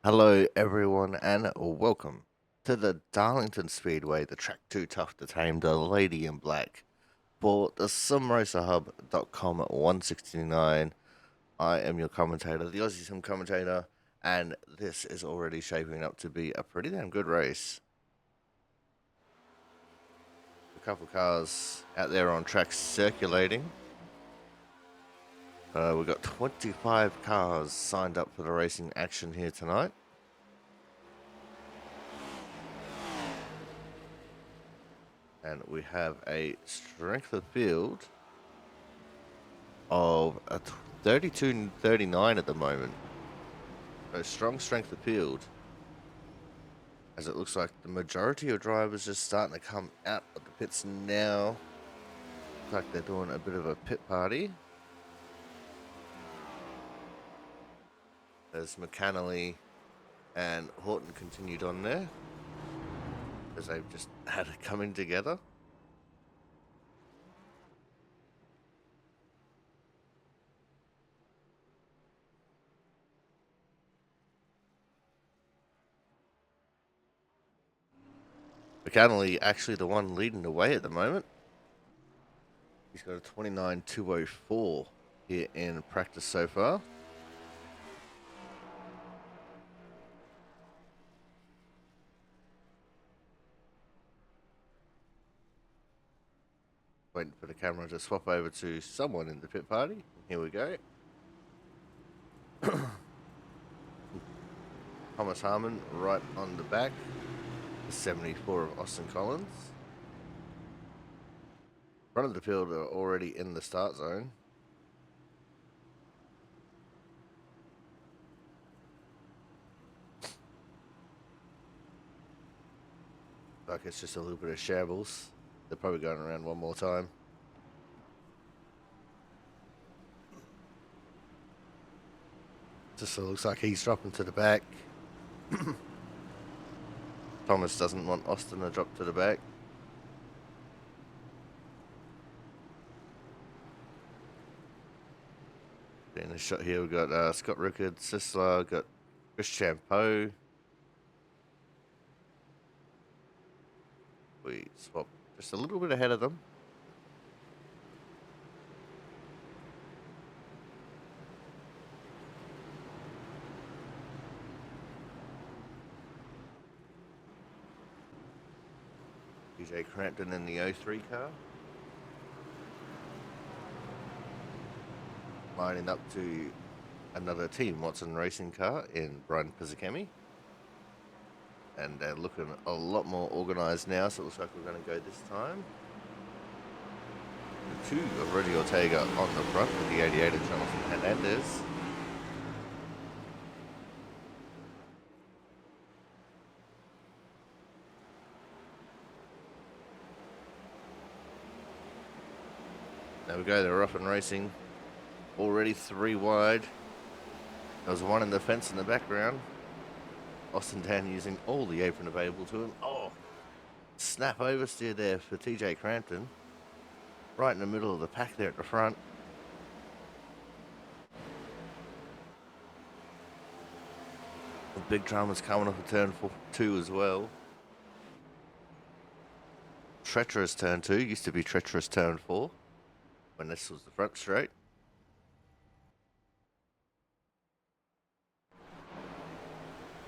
Hello, everyone, and welcome to the Darlington Speedway, the track too tough to tame, the lady in black for the SimRacerHub.com 169. I am your commentator, the Aussie Sim commentator, and this is already shaping up to be a pretty damn good race. A couple cars out there on track circulating. We've got 25 cars signed up for the racing action here tonight. And we have a strength of field of a 32 and 39 at the moment. So strong strength of field. As it looks like the majority of drivers just starting to come out of the pits now. Looks like they're doing a bit of a pit party. As McAnally and Horton continued on there. As they've just had it coming together. McAnally actually the one leading the way at the moment. He's got a 29.204 here in practice so far. Waiting for the camera to swap over to someone in the pit party. Here we go. Thomas Harmon right on the back. The 74 of Austin Collins. Front of the field are already in the start zone. Like it's just a little bit of shambles. They're probably going around one more time. Just looks like he's dropping to the back. Thomas doesn't want Austin to drop to the back. In the shot here, we've got Scott Rickard, Sisler, got Chris Champeau. We swap just a little bit ahead of them. TJ Crampton in the 03 car. Lining up to another Team Watson racing car in Brian Pizzicami. And they're looking a lot more organised now, so it looks like we're going to go this time. The 2 of Reggie Ortega on the front with the 88 of Jonathan Hernandez. There we go, they're off and racing. Already 3 wide. There was one in the fence in the background. Austin Dan using all the apron available to him. Oh, snap oversteer there for TJ Crampton. Right in the middle of the pack there at the front. The big drama's coming off a turn 2 as well. Treacherous turn 2, used to be treacherous turn 4 when this was the front straight.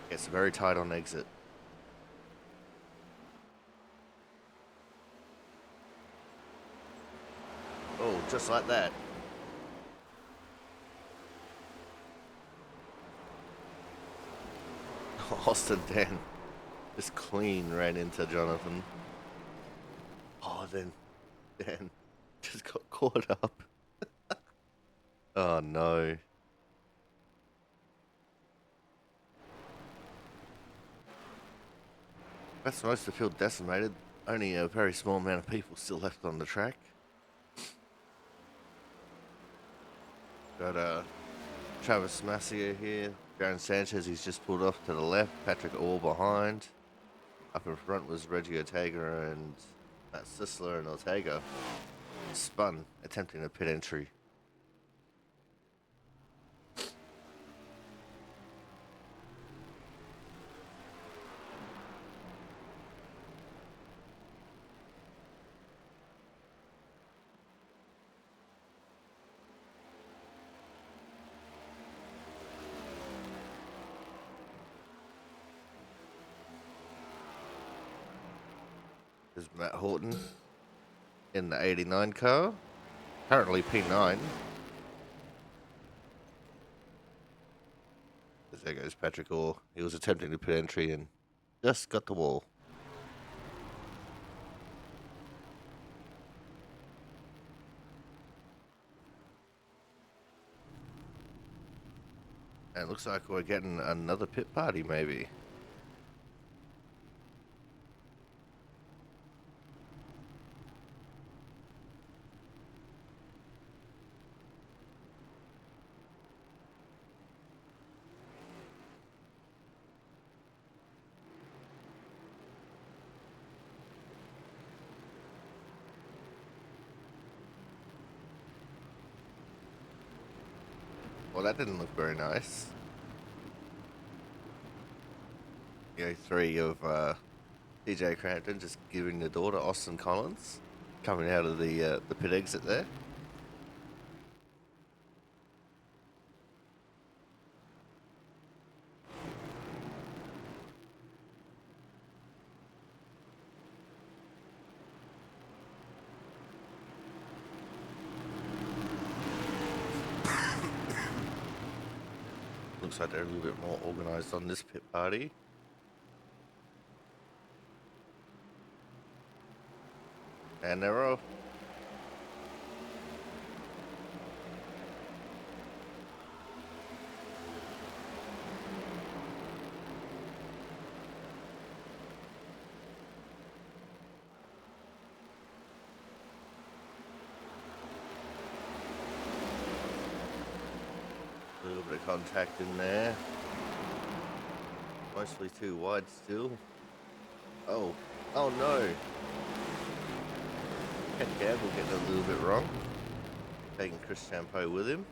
Gets very tight on exit. Oh, just like that. Austin Dan just clean ran into Jonathan. Oh, then Dan just got caught up. Oh no. That's most of the field decimated. Only a very small amount of people still left on the track. Got Travis Massier here. Jaron Sanchez, he's just pulled off to the left. Patrick Orr behind. Up in front was Reggie Ortega and Matt Sisler, and Ortega spun, attempting a pit entry. There's Matt Horton in the 89 car, currently P9. There goes Patrick Orr. He was attempting to pit entry and just got the wall. And it looks like we're getting another pit party, maybe. Well, that didn't look very nice. The 03 of TJ Crampton just giving the door to Austin Collins, coming out of the pit exit there. Looks like they're a little bit more organised on this pit party. And they're off. A little bit of contact in there. Mostly too wide still. Oh no. Ken Campbell getting a little bit wrong. Taking Chris Champeau with him.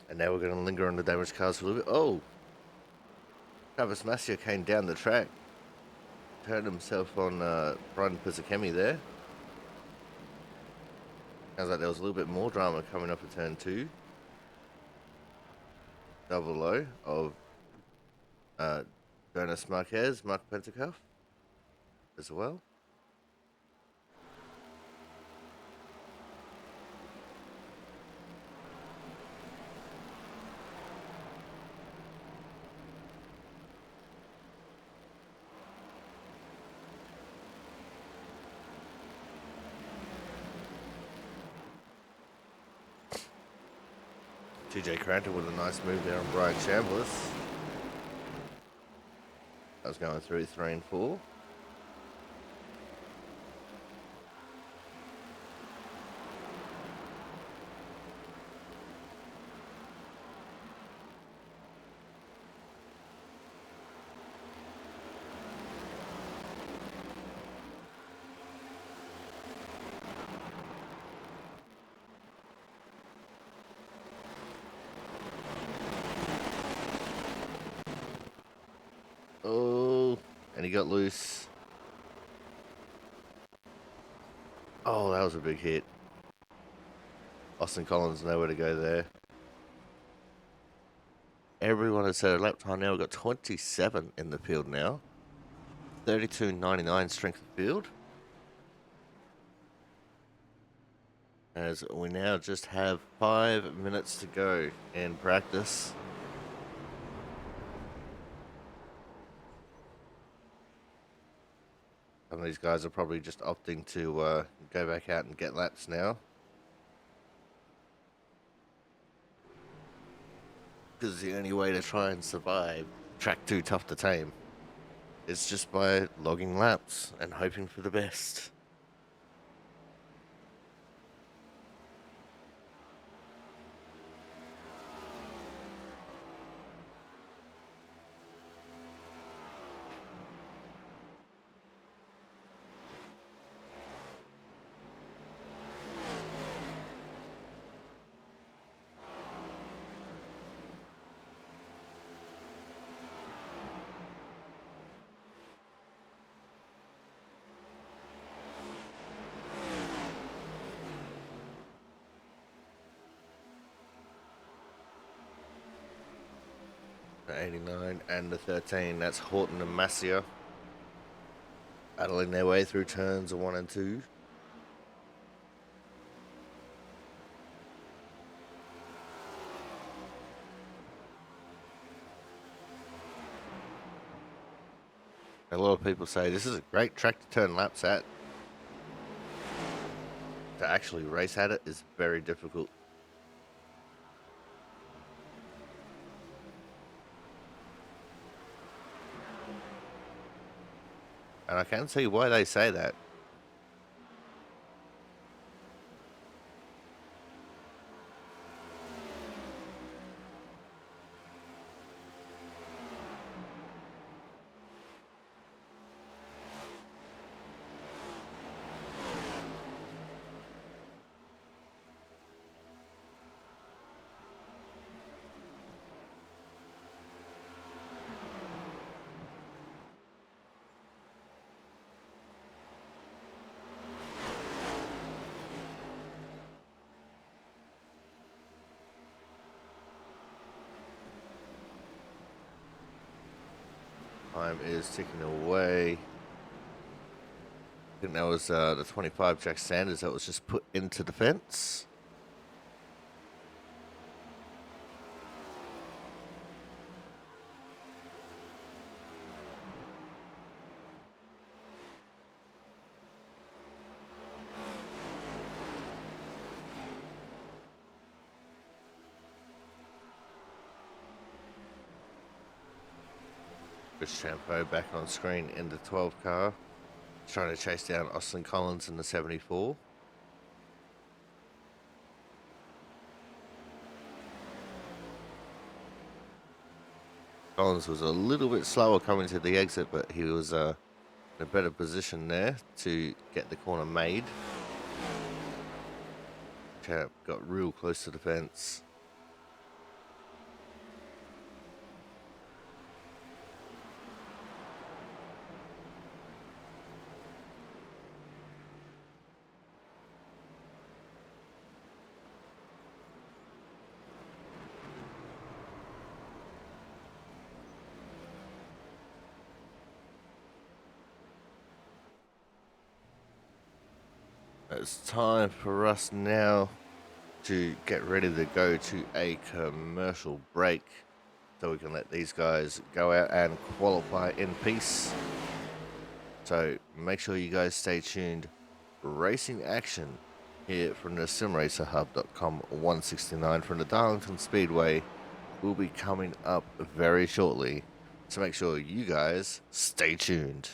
And now we're going to linger on the damaged cars for a little bit. Oh! Travis Massia came down the track. Turned himself on Brian Pizzakemi there. Sounds like there was a little bit more drama coming up at turn 2. Double low of Jonas Marquez, Mark Pentacuff as well. TJ Cranton with a nice move there on Brian Chambliss. That was going through 3 and 4. Oh, and he got loose. Oh, that was a big hit. Austin Collins nowhere to go there. Everyone has set a lap time now. We've got 27 in the field now. 32.99 strength of field. As we now just have 5 minutes to go in practice. Some of these guys are probably just opting to go back out and get laps now. Because the only way to try and survive track 2 tough to tame is just by logging laps and hoping for the best. 89 and the 13. That's Horton and Massia battling their way through turns 1 and 2. A lot of people say this is a great track to turn laps at. To actually race at it is very difficult. And I can see why they say that. Time is ticking away. I think that was the 25 Jack Sanders that was just put into the fence. Chris Champeau back on screen in the 12 car, trying to chase down Austin Collins in the 74. Collins was a little bit slower coming to the exit, but he was in a better position there to get the corner made. Champ got real close to the fence. It's time for us now to get ready to go to a commercial break so we can let these guys go out and qualify in peace. So make sure you guys stay tuned. Racing action here from the simracerhub.com 169 from the Darlington Speedway will be coming up very shortly. So make sure you guys stay tuned.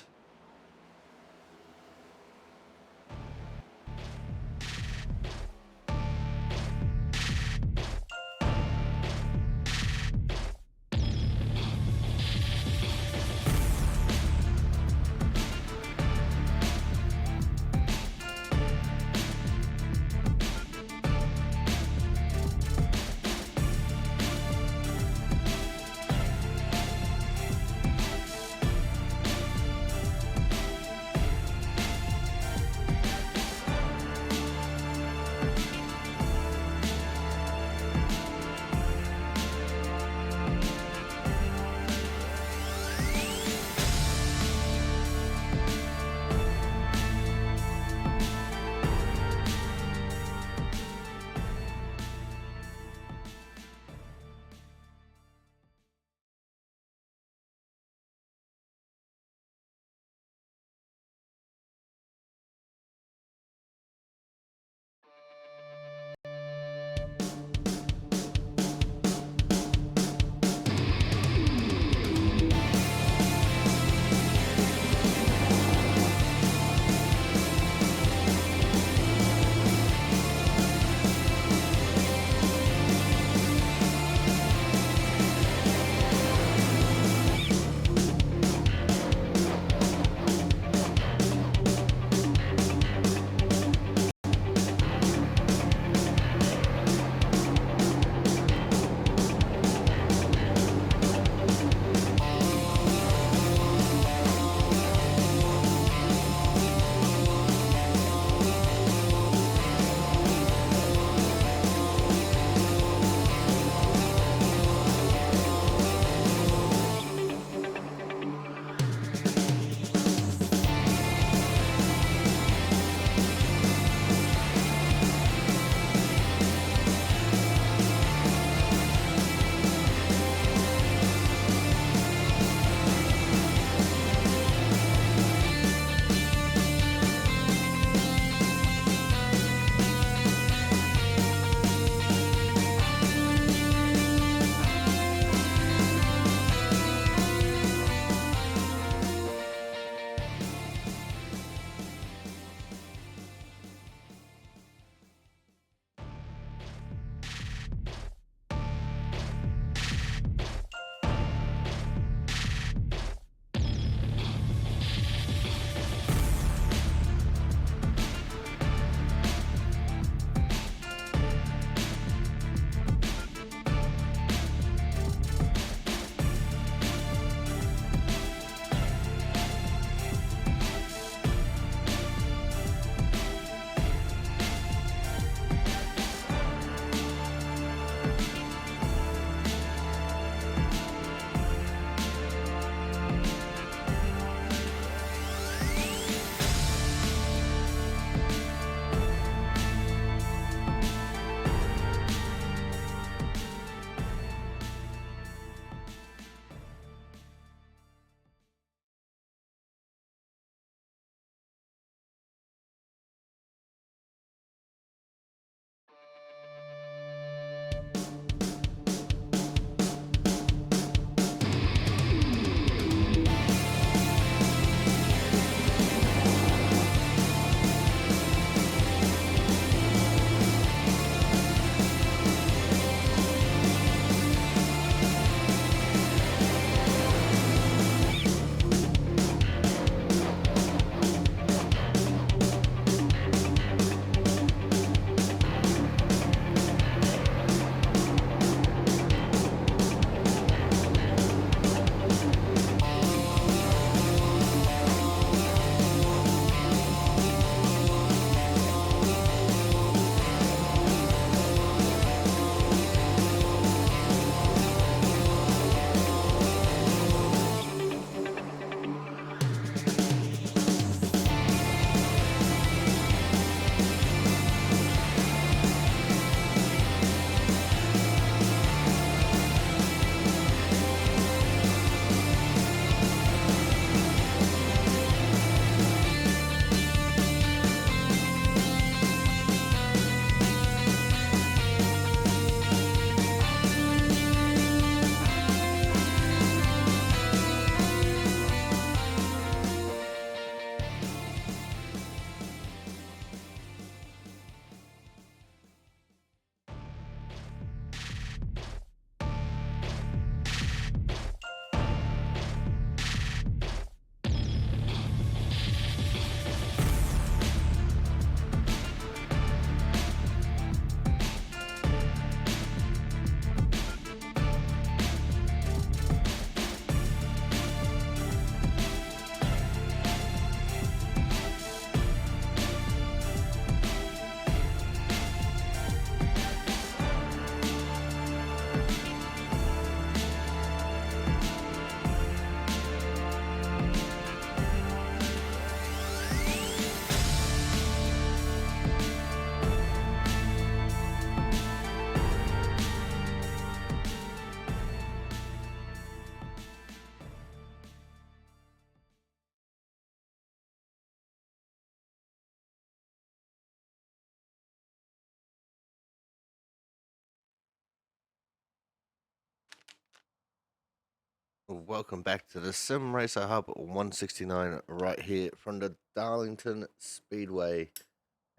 Welcome back to the Sim Racer Hub 169 right here from the Darlington Speedway.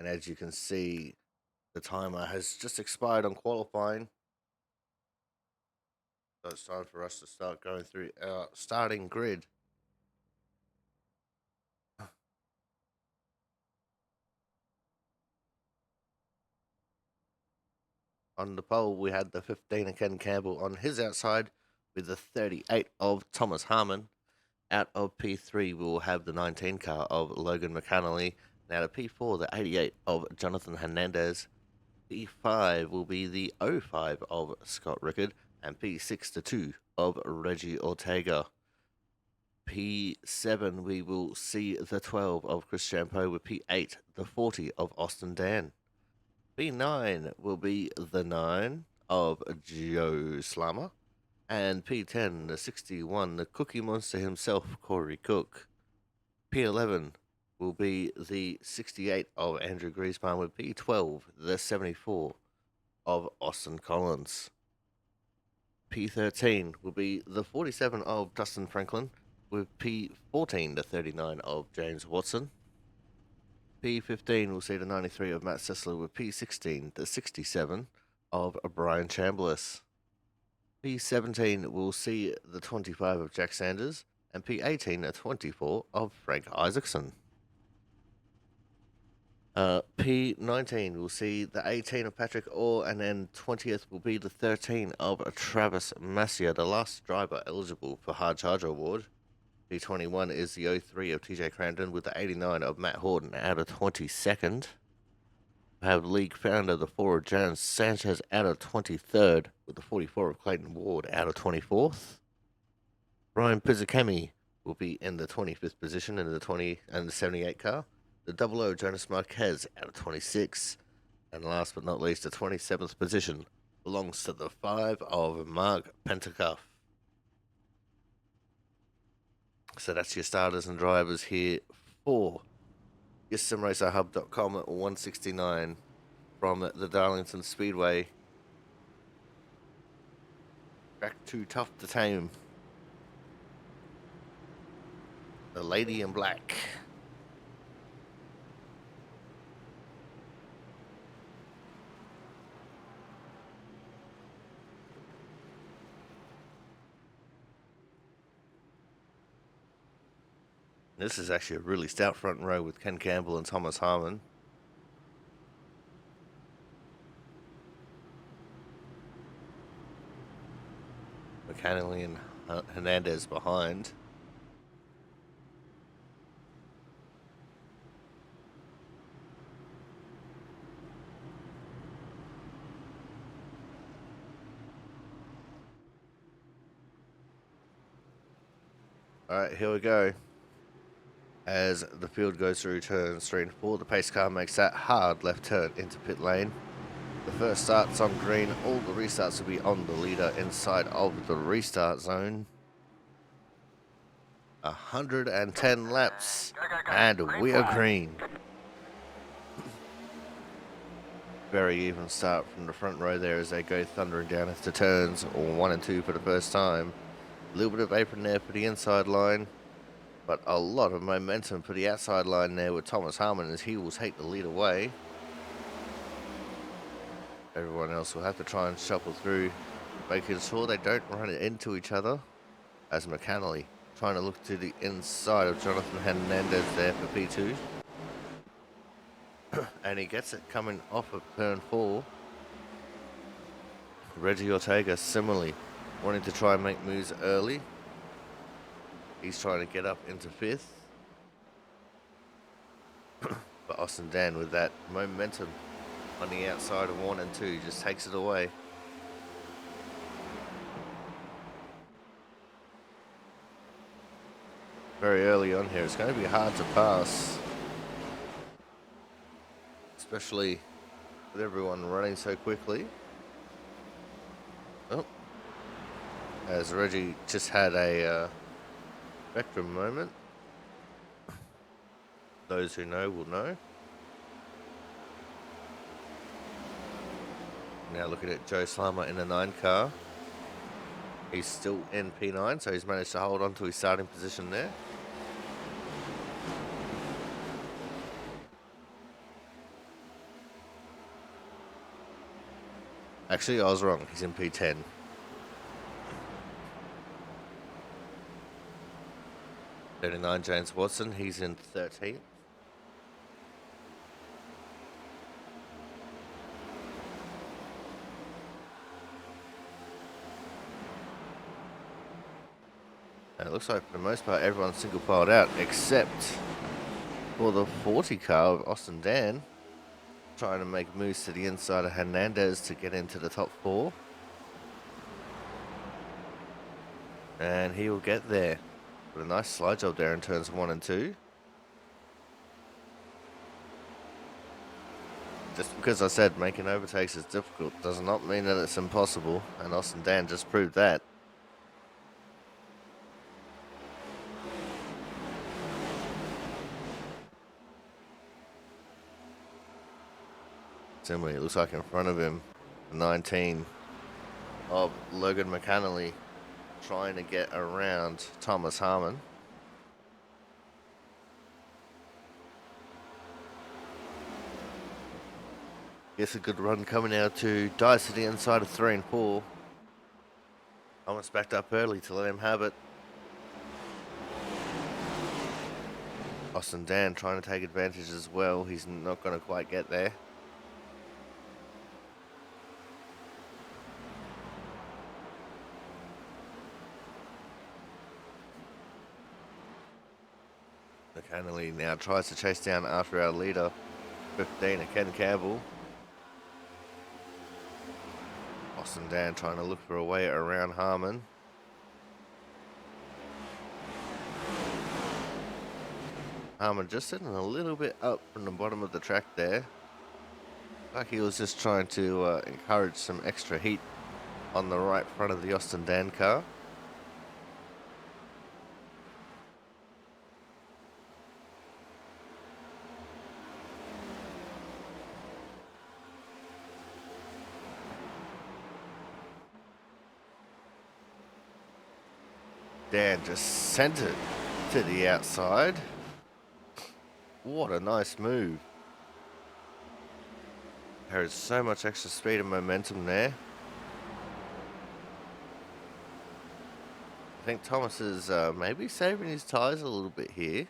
And as you can see, the timer has just expired on qualifying. So it's time for us to start going through our starting grid. On the pole, we had the 15 of Ken Campbell on his outside with the 38 of Thomas Harmon. Out of P3, we will have the 19 car of Logan McAnally. And out of P4, the 88 of Jonathan Hernandez. P5 will be the 05 of Scott Rickard. And P6 to 2 of Reggie Ortega. P7, we will see the 12 of Chris Champeau with P8, the 40 of Austin Dan. P9 will be the 9 of Joe Slammer. And P10, the 61, the Cookie Monster himself, Corey Cook. P11 will be the 68 of Andrew Griezmann with P12, the 74 of Austin Collins. P13 will be the 47 of Dustin Franklin with P14, the 39 of James Watson. P15 will see the 93 of Matt Sessler with P16, the 67 of Brian Chambliss. P17 will see the 25 of Jack Sanders, and P18 the 24 of Frank Isaacson. P19 will see the 18 of Patrick Orr, and then 20th will be the 13 of Travis Massia, the last driver eligible for Hard Charger Award. P21 is the 03 of TJ Crandon with the 89 of Matt Horton out of 22nd. We have league founder, the 4 of James Sanchez out of 23rd with the 44 of Clayton Ward out of 24th. Ryan Pizzicami will be in the 25th position in the 20 and the 78 car. The 00 Jonas Marquez out of 26. And last but not least, the 27th position belongs to the 5 of Mark Pentacuff. So that's your starters and drivers here for your SimRacerHub.com 169 from the Darlington Speedway. Back to Tough to Tame. The Lady in Black. This is actually a really stout front row with Ken Campbell and Thomas Harmon. McAnally and Hernandez behind. Alright, here we go. As the field goes through turns 3 and 4, the pace car makes that hard left turn into pit lane. The first start's on green, all the restarts will be on the leader inside of the restart zone. 110 laps, and we are green. Very even start from the front row there as they go thundering down into turns 1 and 2 for the first time. A little bit of apron there for the inside line, but a lot of momentum for the outside line there with Thomas Harmon as he will take the lead away. Everyone else will have to try and shuffle through, making sure they don't run into each other. As McAnally trying to look to the inside of Jonathan Hernandez there for P2. And he gets it coming off of turn 4. Reggie Ortega similarly wanting to try and make moves early. He's trying to get up into 5th. But Austin Dan with that momentum on the outside of 1 and 2 just takes it away. Very early on here, it's going to be hard to pass. Especially with everyone running so quickly. Oh. As Reggie just had a spectrum moment. Those who know will know. Now looking at Joe Slammer in the 9 car. He's still in P9, so he's managed to hold on to his starting position there. Actually, I was wrong. He's in P10. James Watson, he's in 13th. And it looks like for the most part everyone's single filed out except for the 40 car of Austin Dan, trying to make moves to the inside of Hernandez to get into the top 4. And he will get there with a nice slide job there in turns 1 and 2. Just because I said making overtakes is difficult does not mean that it's impossible, and Austin Dan just proved that. Similarly, it looks like in front of him, 19 of Logan McAnally trying to get around Thomas Harmon. Gets a good run coming out to Dice to the inside of 3 and 4. Thomas backed up early to let him have it. Austin Dan trying to take advantage as well. He's not going to quite get there. McAnally now tries to chase down after our leader, 15, Ken Campbell. Austin Dan trying to look for a way around Harmon. Harmon just sitting a little bit up from the bottom of the track there. Like he was just trying to encourage some extra heat on the right front of the Austin Dan car. Dan just sent it to the outside. What a nice move. There is so much extra speed and momentum there. I think Thomas is maybe saving his tyres a little bit here.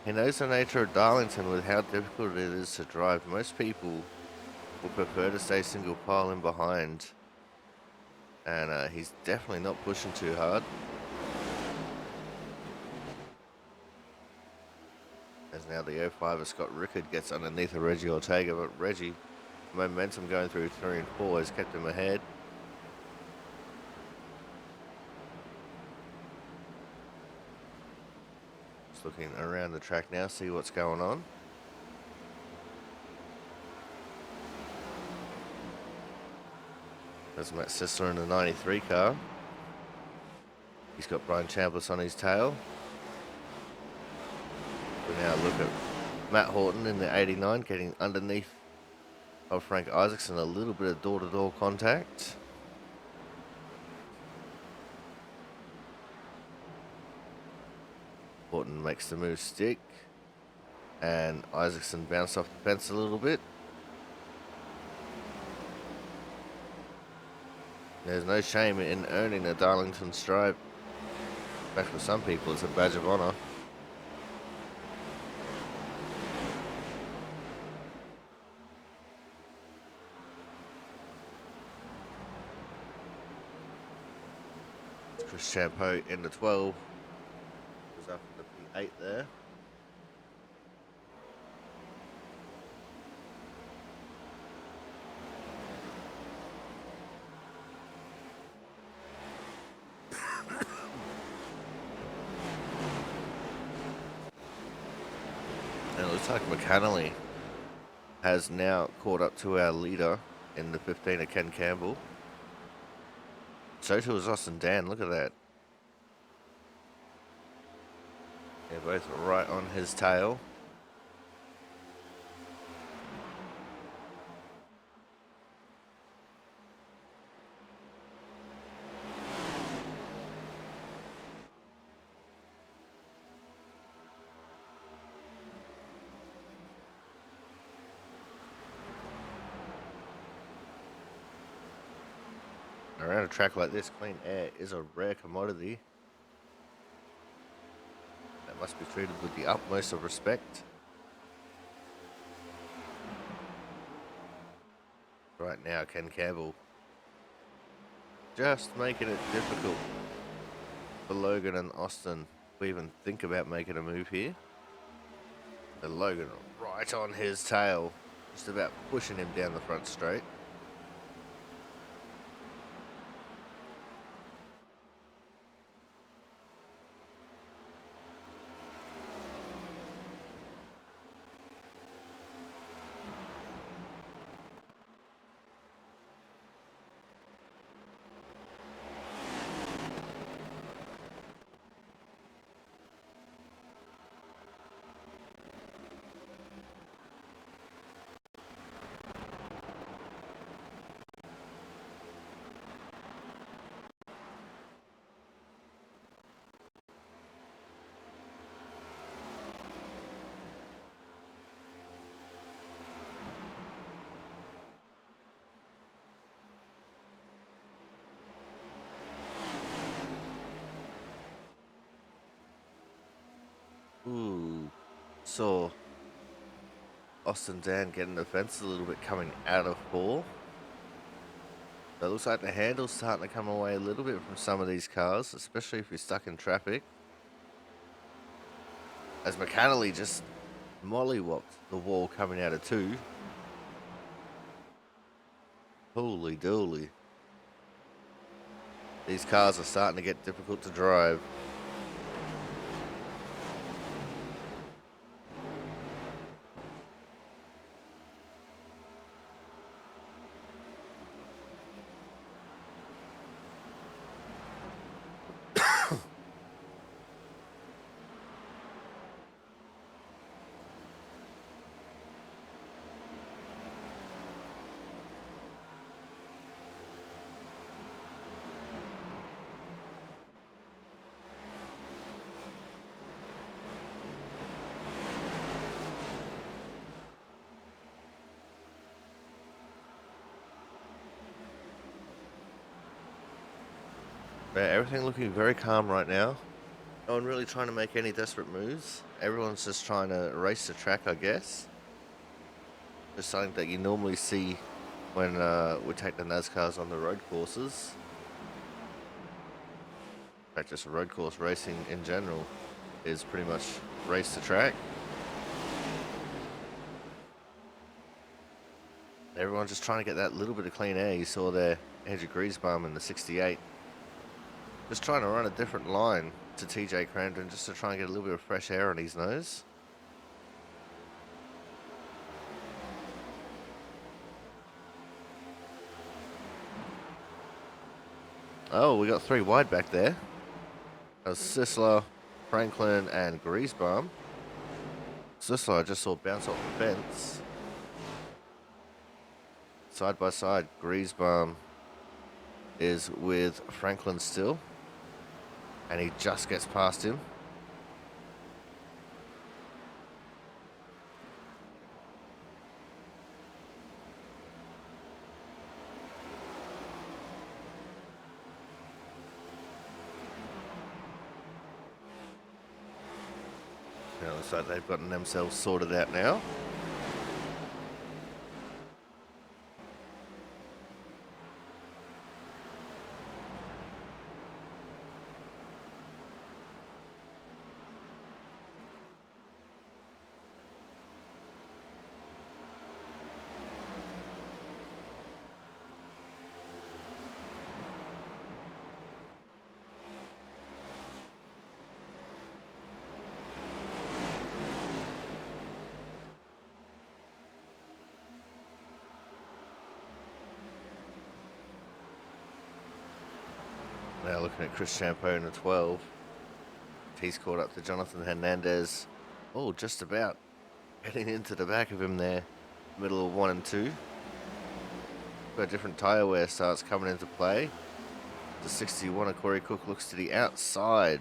He knows the nature of Darlington with how difficult it is to drive. Most people will prefer to stay single file in behind. And he's definitely not pushing too hard. As now the 05 Scott Rickard gets underneath of Reggie Ortega, but Reggie, momentum going through 3 and 4 has kept him ahead. Just looking around the track now, see what's going on. There's Matt Sissler in the 93 car. He's got Brian Chambliss on his tail. We now look at Matt Horton in the 89 getting underneath of Frank Isaacson, a little bit of door-to-door contact. Horton makes the move stick, and Isaacson bounced off the fence a little bit. There's no shame in earning a Darlington stripe. In fact, for some people, it's a badge of honor. Chris Champeau in the 12. Was up in the P8 there. And it looks like McAnally has now caught up to our leader in the 15 of Ken Campbell. So too is Austin Dan, look at that. They're both right on his tail. Around a track like this, clean air is a rare commodity that must be treated with the utmost of respect. Right now, Ken Campbell just making it difficult for Logan and Austin to even think about making a move here. And Logan right on his tail, just about pushing him down the front straight. Ooh, saw Austin Dan getting the fence a little bit coming out of four. So it looks like the handle's starting to come away a little bit from some of these cars, especially if you're stuck in traffic. As McAnally just mollywopped the wall coming out of two. Holy dooly. These cars are starting to get difficult to drive. Yeah, everything looking very calm right now. No one really trying to make any desperate moves. Everyone's just trying to race the track, I guess. Just something that you normally see when we take the NASCARs on the road courses. In fact, just road course racing in general is pretty much race the track. Everyone's just trying to get that little bit of clean air. You saw there Andrew Griesbaum in the 68. Just trying to run a different line to TJ Cramden just to try and get a little bit of fresh air on his nose. Oh, we got three wide back there. That was Sisler, Franklin, and Griesbaum. Sisler I just saw bounce off the fence. Side by side, Griesbaum is with Franklin still. And he just gets past him. It looks like they've gotten themselves sorted out now. Now looking at Chris Champeau in the 12. He's caught up to Jonathan Hernandez. Oh, just about getting into the back of him there. Middle of 1 and 2. Got different tyre wear starts coming into play. The 61 of Corey Cook looks to the outside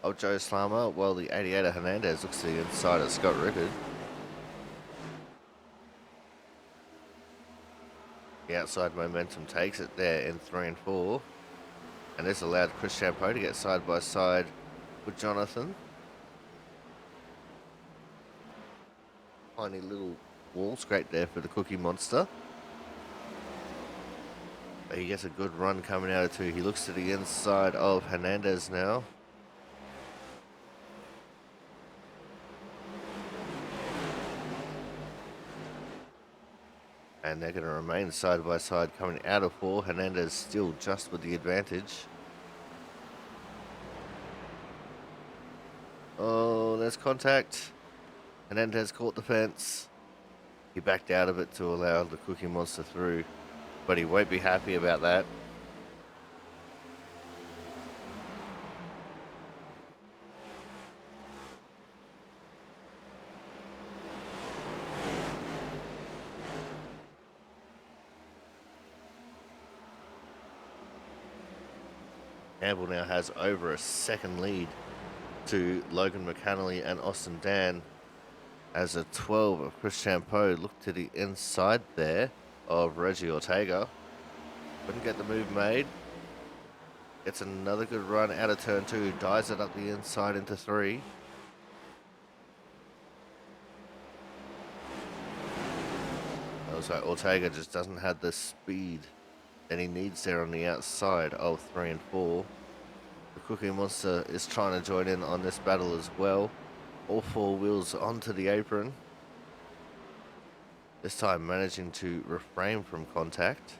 of Joe Slammer, while the 88 of Hernandez looks to the inside of Scott Rickard. The outside momentum takes it there in 3 and 4. And this allowed Chris Champeau to get side by side with Jonathan. Tiny little wall scrape there for the Cookie Monster. But he gets a good run coming out of 2. He looks to the inside of Hernandez now. And they're going to remain side by side coming out of 4. Hernandez still just with the advantage. Oh, there's contact. Hernandez caught the fence. He backed out of it to allow the Cookie Monster through. But he won't be happy about that. Campbell now has over a second lead to Logan McAnally and Austin Dan, as a 12 of Chris Champeau looked to the inside there of Reggie Ortega. Couldn't get the move made. Gets another good run out of turn 2, dives it up the inside into 3. Looks like Ortega just doesn't have the speed that he needs there on the outside of 3 and 4. The Cookie Monster is trying to join in on this battle as well. All 4 wheels onto the apron. This time managing to refrain from contact.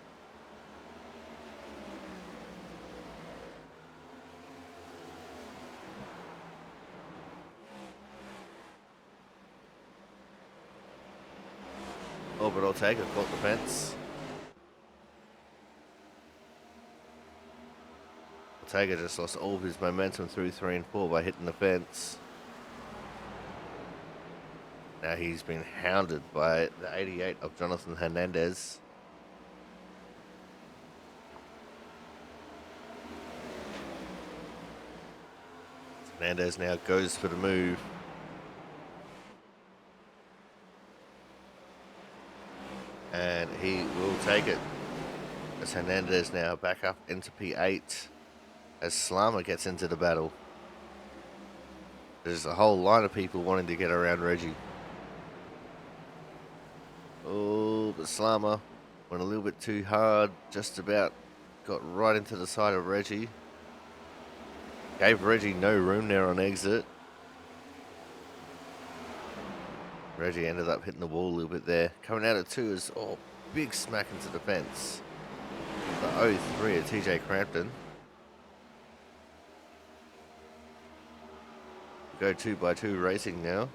Oh, but Ortega caught the fence. Ortega just lost all of his momentum through 3 and 4 by hitting the fence. Now he's been hounded by the 88 of Jonathan Hernandez. Hernandez now goes for the move. And he will take it. As Hernandez now back up into P8. As Slama gets into the battle. There's a whole line of people wanting to get around Reggie. Oh, but Slama went a little bit too hard. Just about got right into the side of Reggie. Gave Reggie no room there on exit. Reggie ended up hitting the wall a little bit there. Coming out at 2 is, oh, big smack into the fence. The 03 of TJ Crampton. Go 2x2 racing now.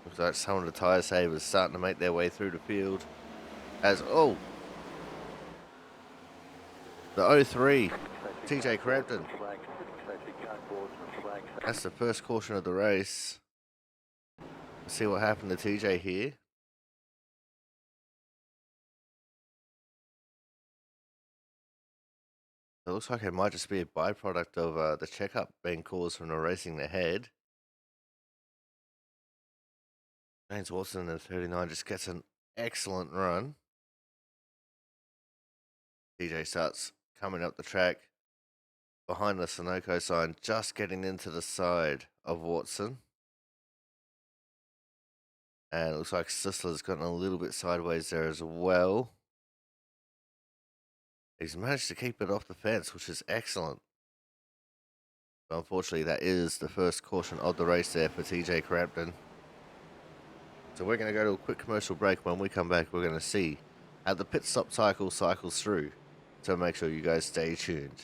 Looks like some of the tyre savers starting to make their way through the field. As, oh, the 03, TJ Crampton. That's the first caution of the race. Let's see what happened to TJ here. It looks like it might just be a byproduct of the checkup being caused from the racing ahead. James Watson in 39 just gets an excellent run. TJ starts coming up the track behind the Sunoco sign, just getting into the side of Watson. And it looks like Sisler's gotten a little bit sideways there as well. He's managed to keep it off the fence, which is excellent. But unfortunately, that is the first caution of the race there for TJ Crampton. So we're going to go to a quick commercial break. When we come back, we're going to see how the pit stop cycle cycles through. So make sure you guys stay tuned.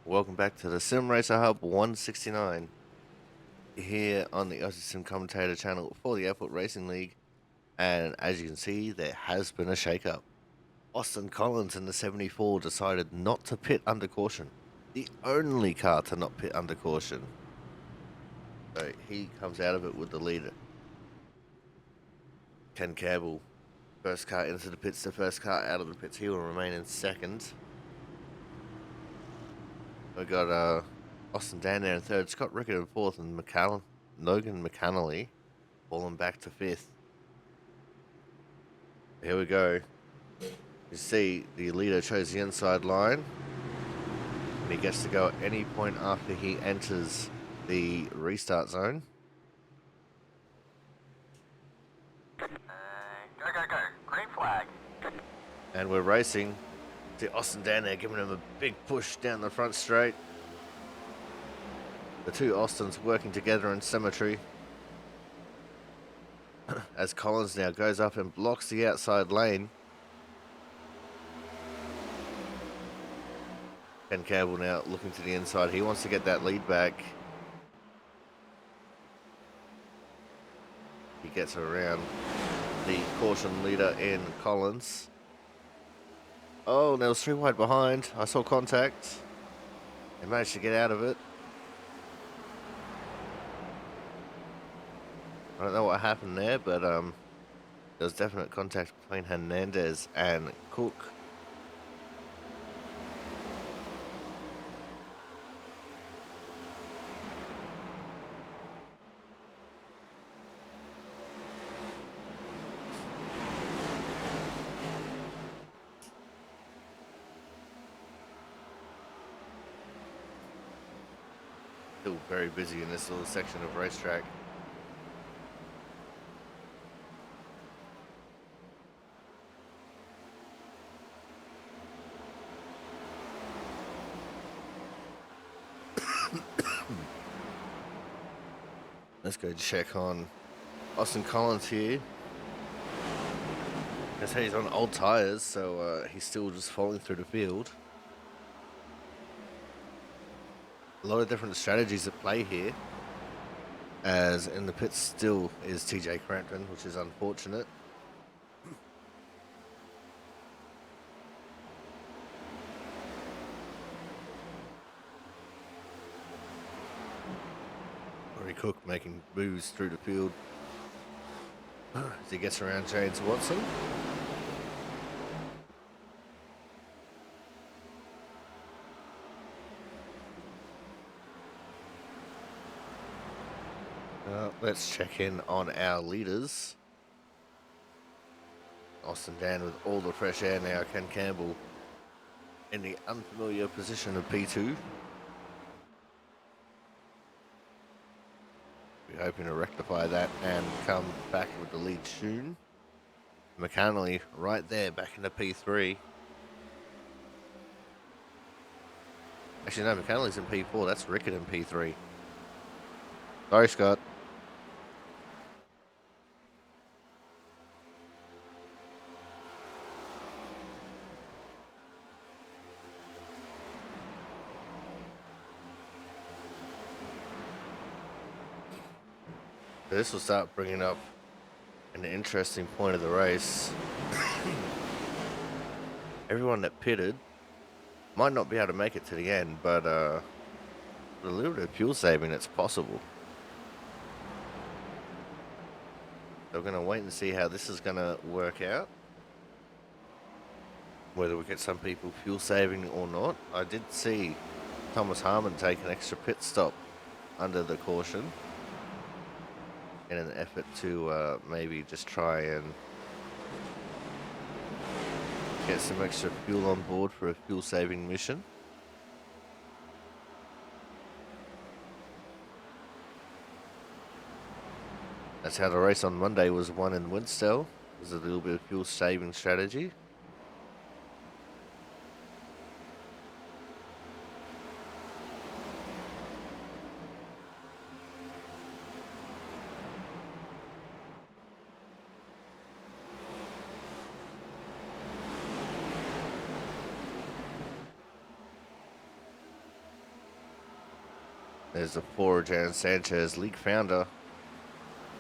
Welcome back to the Sim Racer Hub 169 here on the Aussie Sim Commentator channel for the Airport Racing League. And as you can see, there has been a shake-up. Austin Collins in the 74 decided not to pit under caution. The only car to not pit under caution. So he comes out of it with the leader. Ken Campbell, first car into the pits, the first car out of the pits. He will remain in second. We got Austin Dan there in third, Scott Rickard in fourth, and Logan McAnally falling back to fifth. Here we go. You see the leader chose the inside line, and he gets to go at any point after he enters the restart zone. Go, green flag. And we're racing. See Austin Dan there giving him a big push down the front straight. The two Austins working together in symmetry. As Collins now goes up and blocks the outside lane. Ken Campbell now looking to the inside. He wants to get that lead back. He gets around the caution leader in Collins. Oh, there was three wide behind. I saw contact. They managed to get out of it. I don't know what happened there, but there was definite contact between Hernandez and Cook. Still very busy in this little section of racetrack. Let's go check on Austin Collins here. I say he's on old tires, so he's still just falling through the field. A lot of different strategies at play here, as in the pits still is TJ Crampton, which is unfortunate. Rory Cook making moves through the field as he gets around James Watson. Let's check in on our leaders. Austin Dan with all the fresh air now. Ken Campbell in the unfamiliar position of P2. We're hoping to rectify that and come back with the lead soon. McAnally right there back into P3. Actually, no, McAnally's in P4. That's Rickard in P3. Sorry, Scott. This will start bringing up an interesting point of the race. Everyone that pitted might not be able to make it to the end, but with a little bit of fuel saving, it's possible. So we're going to wait and see how this is going to work out. Whether we get some people fuel saving or not. I did see Thomas Harmon take an extra pit stop under the caution in an effort to maybe just try and get some extra fuel on board for a fuel saving mission. That's how the race on Monday was won in Winstell. It was a little bit of fuel saving strategy. There's the poor Jan Sanchez, league founder.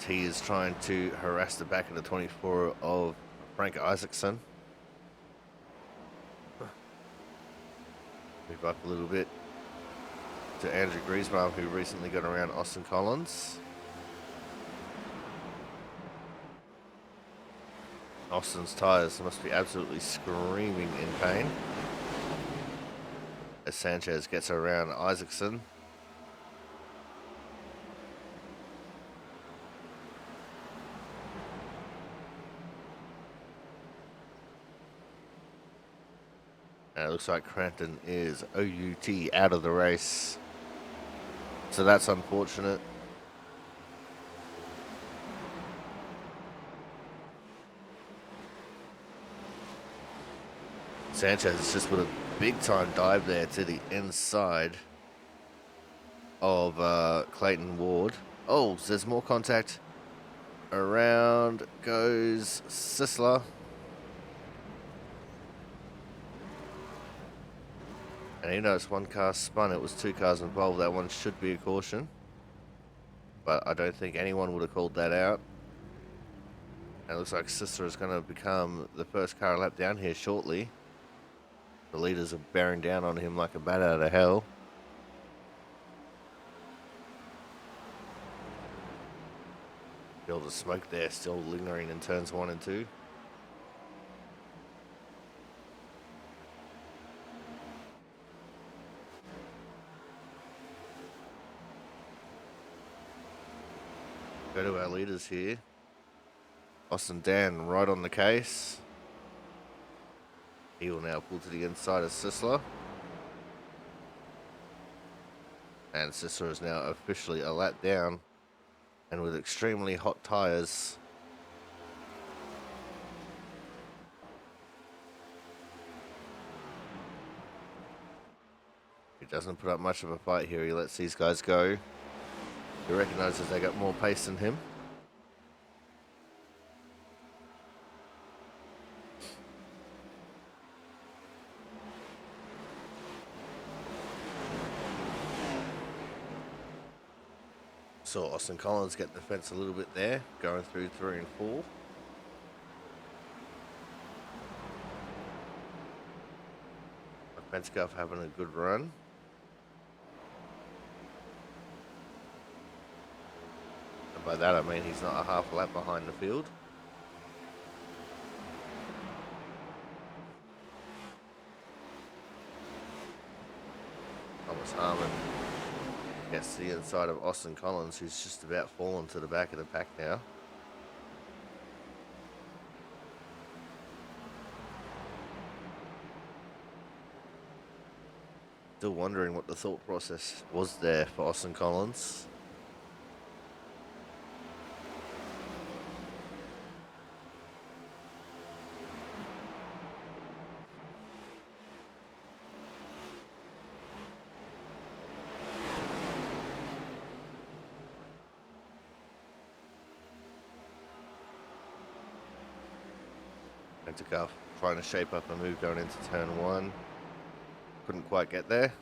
He is trying to harass the back of the 24 of Frank Isaacson. Move up a little bit to Andrew Griezmann, who recently got around Austin Collins. Austin's tyres must be absolutely screaming in pain as Sanchez gets around Isaacson. And it looks like Crampton is OUT out of the race. So that's unfortunate. Sanchez just put a big time dive there to the inside of Clayton Ward. Oh, so there's more contact. Around goes Sisler. And he knows one car spun. It was two cars involved. That one should be a caution. But I don't think anyone would have called that out. And it looks like Sisler is going to become the first car lap down here shortly. The leaders are bearing down on him like a bat out of hell. Feel the smoke there still lingering in turns 1 and 2. Go to our leaders here. Austin Dan right on the case. He will now pull to the inside of Sisler. And Sisler is now officially a lap down. And with extremely hot tyres. He doesn't put up much of a fight here. He lets these guys go. He recognises they got more pace than him. Saw Austin Collins get the fence a little bit there, going through 3 and 4. Penskov having a good run. And by that I mean he's not a half lap behind the field. Thomas Harmon gets to the inside of Austin Collins, who's just about fallen to the back of the pack now. Still wondering what the thought process was there for Austin Collins. Pentecoff trying to shape up a move going into turn 1. Couldn't quite get there.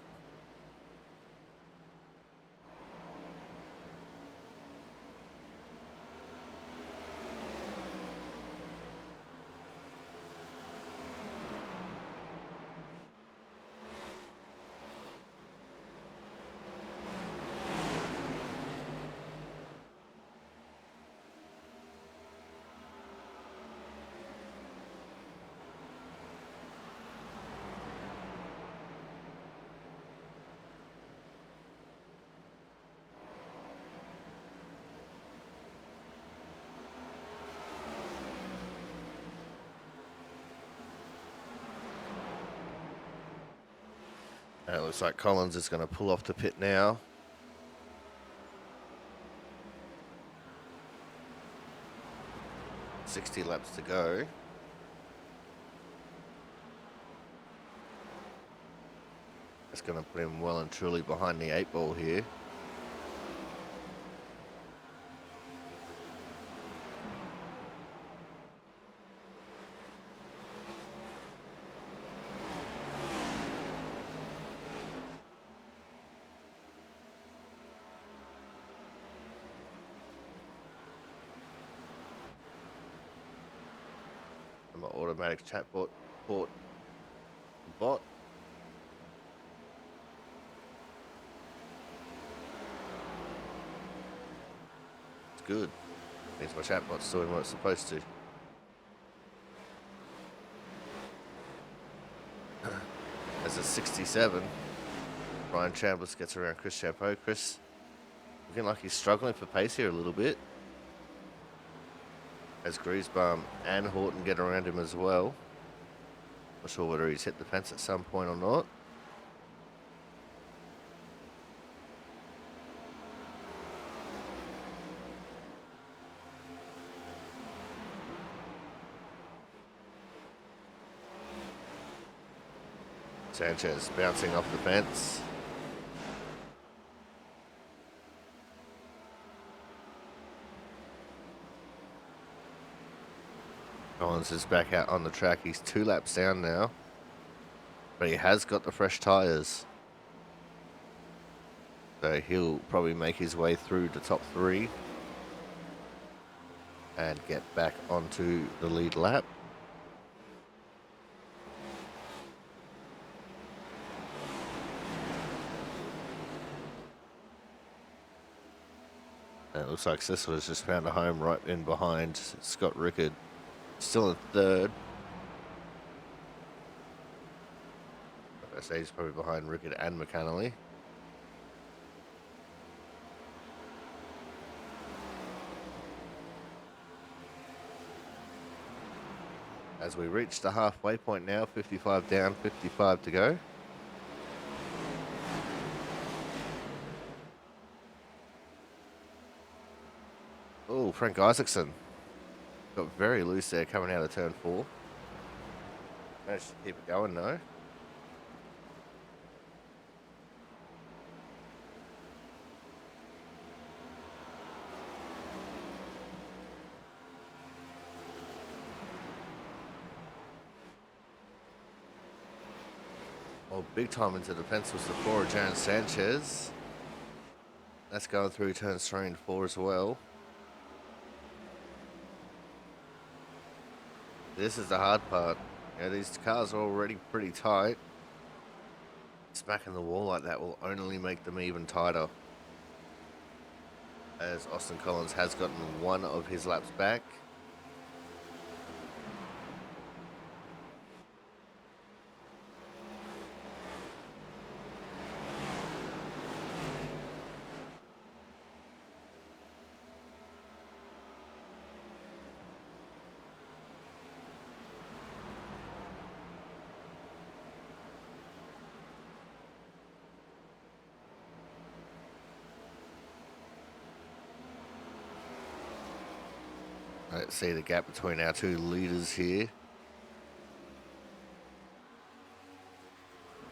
And it looks like Collins is going to pull off the pit now. .60 laps to go. That's going to put him well and truly behind the 8 ball here. automatic chatbot port bot. It's good. Means my chatbot's doing what it's supposed to. As a 67, Ryan Chambliss gets around Chris Champeau. Chris looking like he's struggling for pace here a little bit. As Griesbaum and Horton get around him as well. Not sure whether he's hit the fence at some point or not. Sanchez bouncing off the fence. Collins is back out on the track. He's 2 laps down now. But he has got the fresh tyres. So he'll probably make his way through the top 3. And get back onto the lead lap. And it looks like Sissel has just found a home right in behind Scott Rickard. Still in 3rd. I say he's probably behind Rickard and McAnally. As we reach the halfway point now, 55 down, 55 to go. Oh, Frank Isaacson got very loose there coming out of turn 4. Managed to keep it going though. Oh, big time into the fence was the 4 of Jaron Sanchez. That's going through turns 3 and 4 as well. This is the hard part. You know, these cars are already pretty tight. Smacking the wall like that will only make them even tighter. As Austin Collins has gotten 1 of his laps back. Let's see the gap between our 2 leaders here.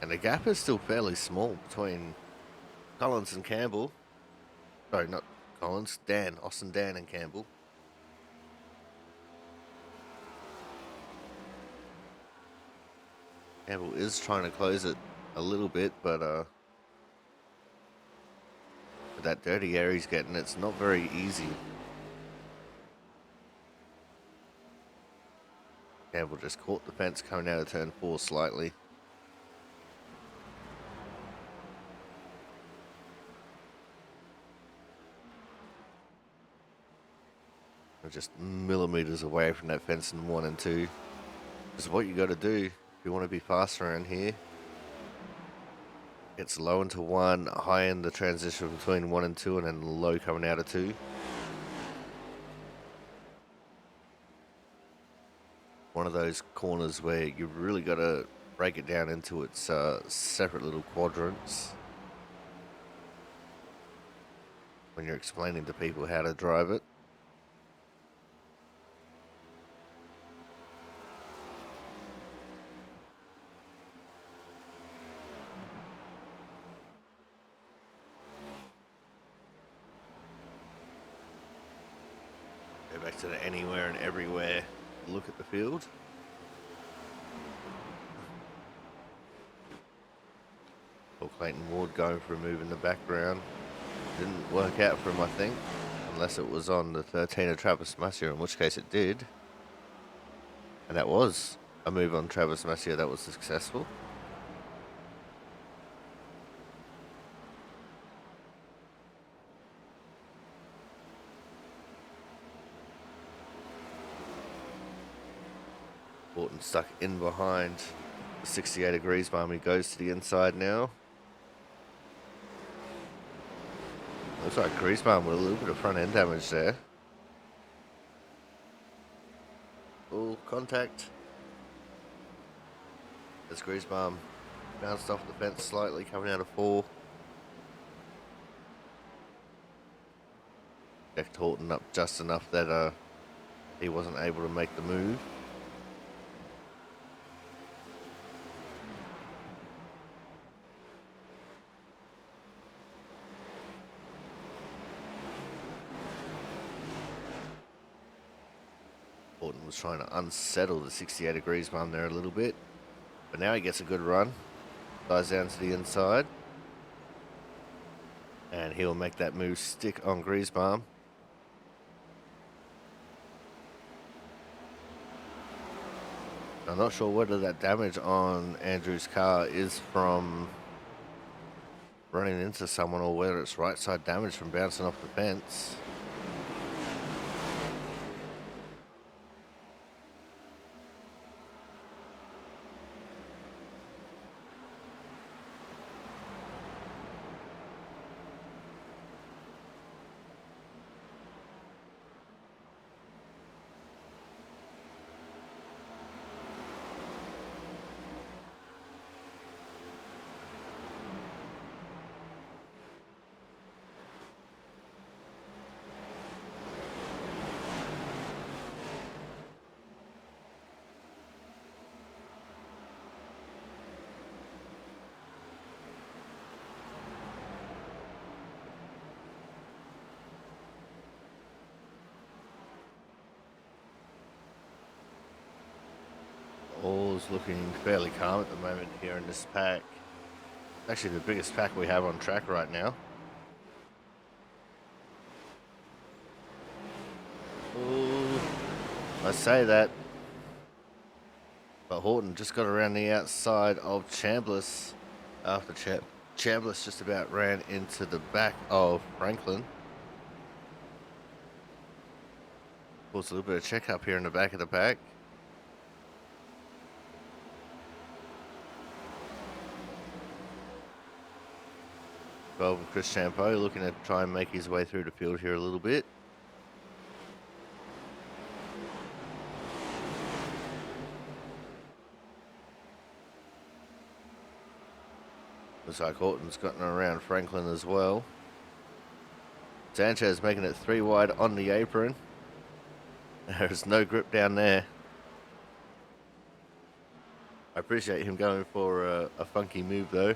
And the gap is still fairly small between Collins and Campbell. Sorry, not Collins, Dan, Austin, Dan and Campbell. Campbell is trying to close it a little bit, but with that dirty air he's getting, it's not very easy. Campbell just caught the fence coming out of turn 4 slightly. We're just millimeters away from that fence in 1 and 2. This is what you got to do if you want to be fast around here. It's low into 1, high in the transition between 1 and 2, and then low coming out of 2. One of those corners where you really got to break it down into its separate little quadrants when you're explaining to people how to drive it. Go back to the anywhere and everywhere look at the field. Or Clayton Ward going for a move in the background. Didn't work out for him, I think, unless it was on the 13 of Travis Massey, in which case it did. And that was a move on Travis Massio that was successful. Horton stuck in behind the 68 degrees bomb. He goes to the inside now. Looks like Griezmann with a little bit of front end damage there. Full contact. As Griezmann bounced off the fence slightly, coming out of 4. Decked Horton up just enough that he wasn't able to make the move. Horton was trying to unsettle the 68 degrees bomb there a little bit. But now he gets a good run. Dies down to the inside. And he'll make that move stick on Griezmann. I'm not sure whether that damage on Andrew's car is from running into someone or whether it's right side damage from bouncing off the fence. All's looking fairly calm at the moment here in this pack. Actually the biggest pack we have on track right now. Ooh, I say that, but Horton just got around the outside of Chambliss after Chambliss just about ran into the back of Franklin. Pulls a little bit of check up here in the back of the pack. Chris Champeau looking to try and make his way through the field here a little bit. Looks like Horton's gotten around Franklin as well. Sanchez making it 3 wide on the apron. There's no grip down there. I appreciate him going for a funky move though.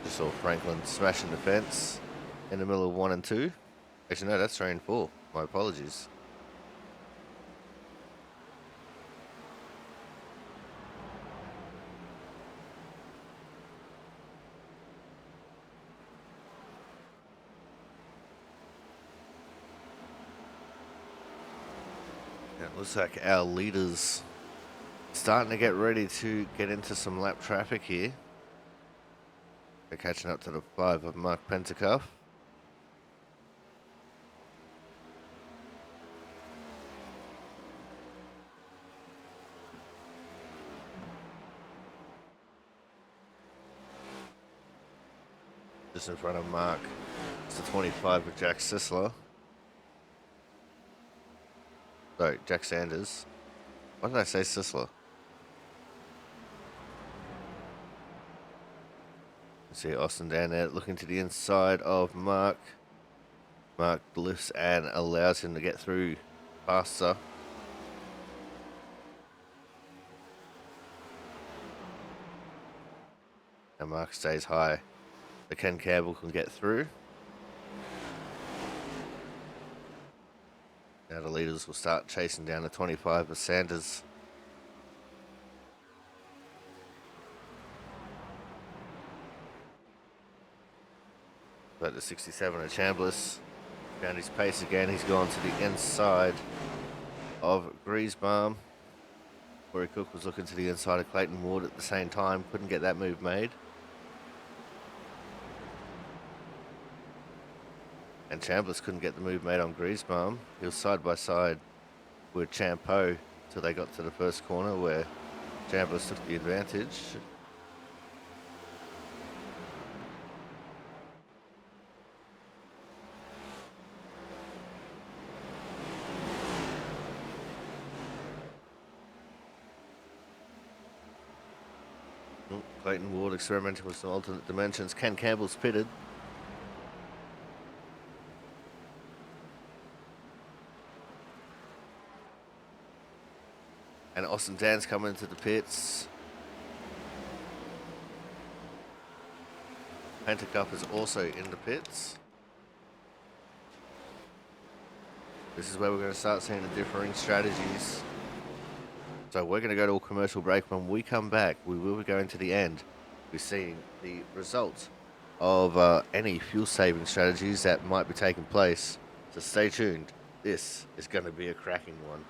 Just saw Franklin smashing the fence in the middle of 1 and 2. Actually, no, that's 3 and 4. My apologies. Yeah, it looks like our leaders starting to get ready to get into some lap traffic here. They're catching up to the 5 of Mark Pentacuff. Just in front of Mark, it's the 25 of Jack Sisler. Sorry, Jack Sanders. Why did I say Sisler? See Austin down there looking to the inside of Mark. Mark lifts and allows him to get through faster. And Mark stays high. So Ken Campbell can get through. Now the leaders will start chasing down the 25 of Sanders. But the 67 of Chambliss found his pace again. He's gone to the inside of Griesbaum. Corey Cook was looking to the inside of Clayton Ward at the same time. Couldn't get that move made. And Chambliss couldn't get the move made on Griesbaum. He was side by side with Champo till they got to the first corner where Chambliss took the advantage. Clayton Ward experimenting with some alternate dimensions. Ken Campbell's pitted. And Austin Dan's coming into the pits. Pentacup is also in the pits. This is where we're going to start seeing the differing strategies. So we're going to go to a commercial break. When we come back, we will be going to the end. We're seeing the results of any fuel-saving strategies that might be taking place. So stay tuned. This is going to be a cracking one.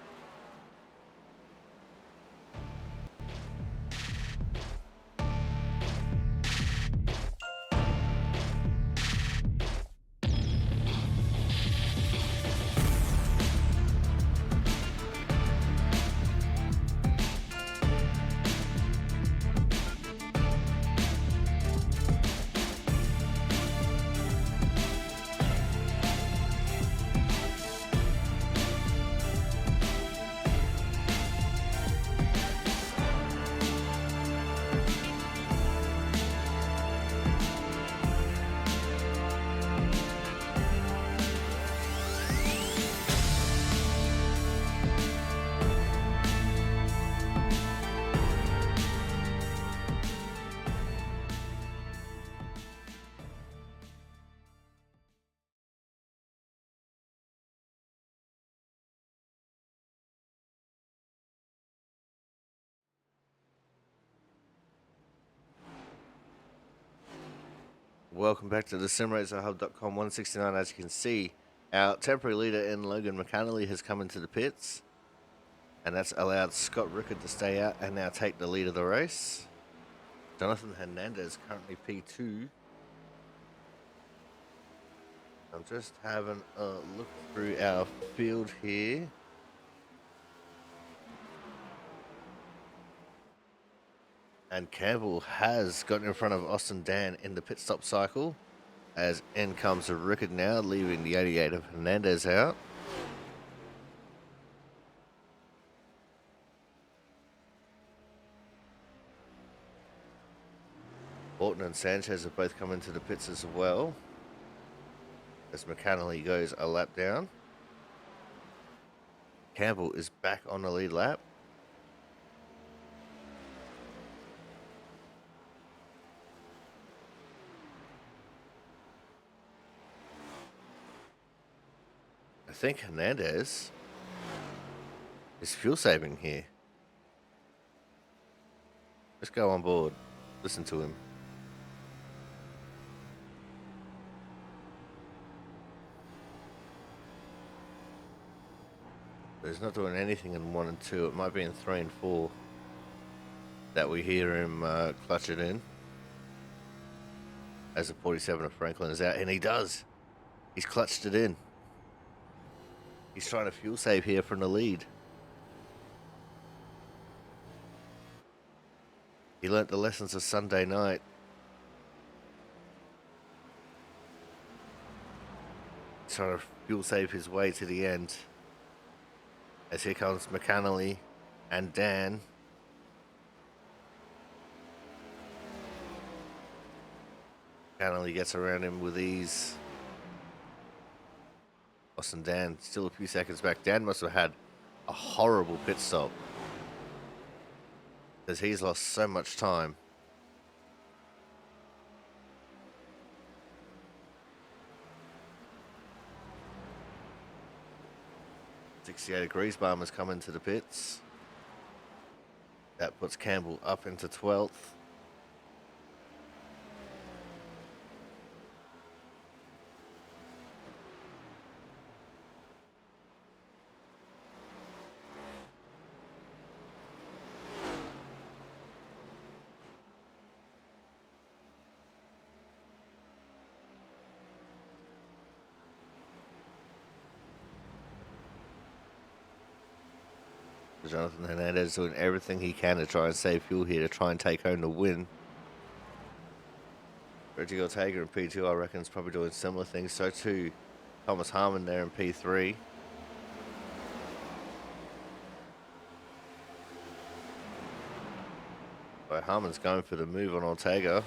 Welcome back to the SimRacerHub.com 169. As you can see, our temporary leader in Logan McAnally has come into the pits, and that's allowed Scott Rickard to stay out and now take the lead of the race. Jonathan Hernandez currently P2. I'm just having a look through our field here. And Campbell has gotten in front of Austin Dan in the pit stop cycle. As in comes Rickard now, leaving the 88 of Hernandez out. Orton and Sanchez have both come into the pits as well, as McAnally goes a lap down. Campbell is back on the lead lap. I think Hernandez is fuel saving here. Let's go on board. Listen to him. But he's not doing anything in 1 and 2. It might be in 3 and 4 that we hear him clutch it in. As the 47 of Franklin is out. And he does. He's clutched it in. He's trying to fuel save here from the lead. He learnt the lessons of Sunday night. He's trying to fuel save his way to the end. As here comes McAnally and Dan. McAnally gets around him with ease. Austin Dan still a few seconds back. Dan must have had a horrible pit stop, because he's lost so much time. Griesbaum has come into the pits. That puts Campbell up into 12th. Jonathan Hernandez doing everything he can to try and save fuel here to try and take home the win. Reggie Ortega in P2, I reckon, is probably doing similar things. So too, Thomas Harmon there in P3. So Harmon's going for the move on Ortega.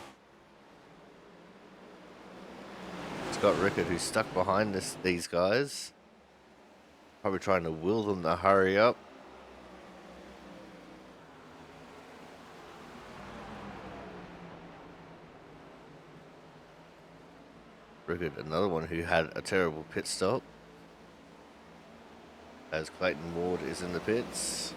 Scott Rickard, who's stuck behind these guys. Probably trying to will them to hurry up. Rickard, another one who had a terrible pit stop. As Clayton Ward is in the pits.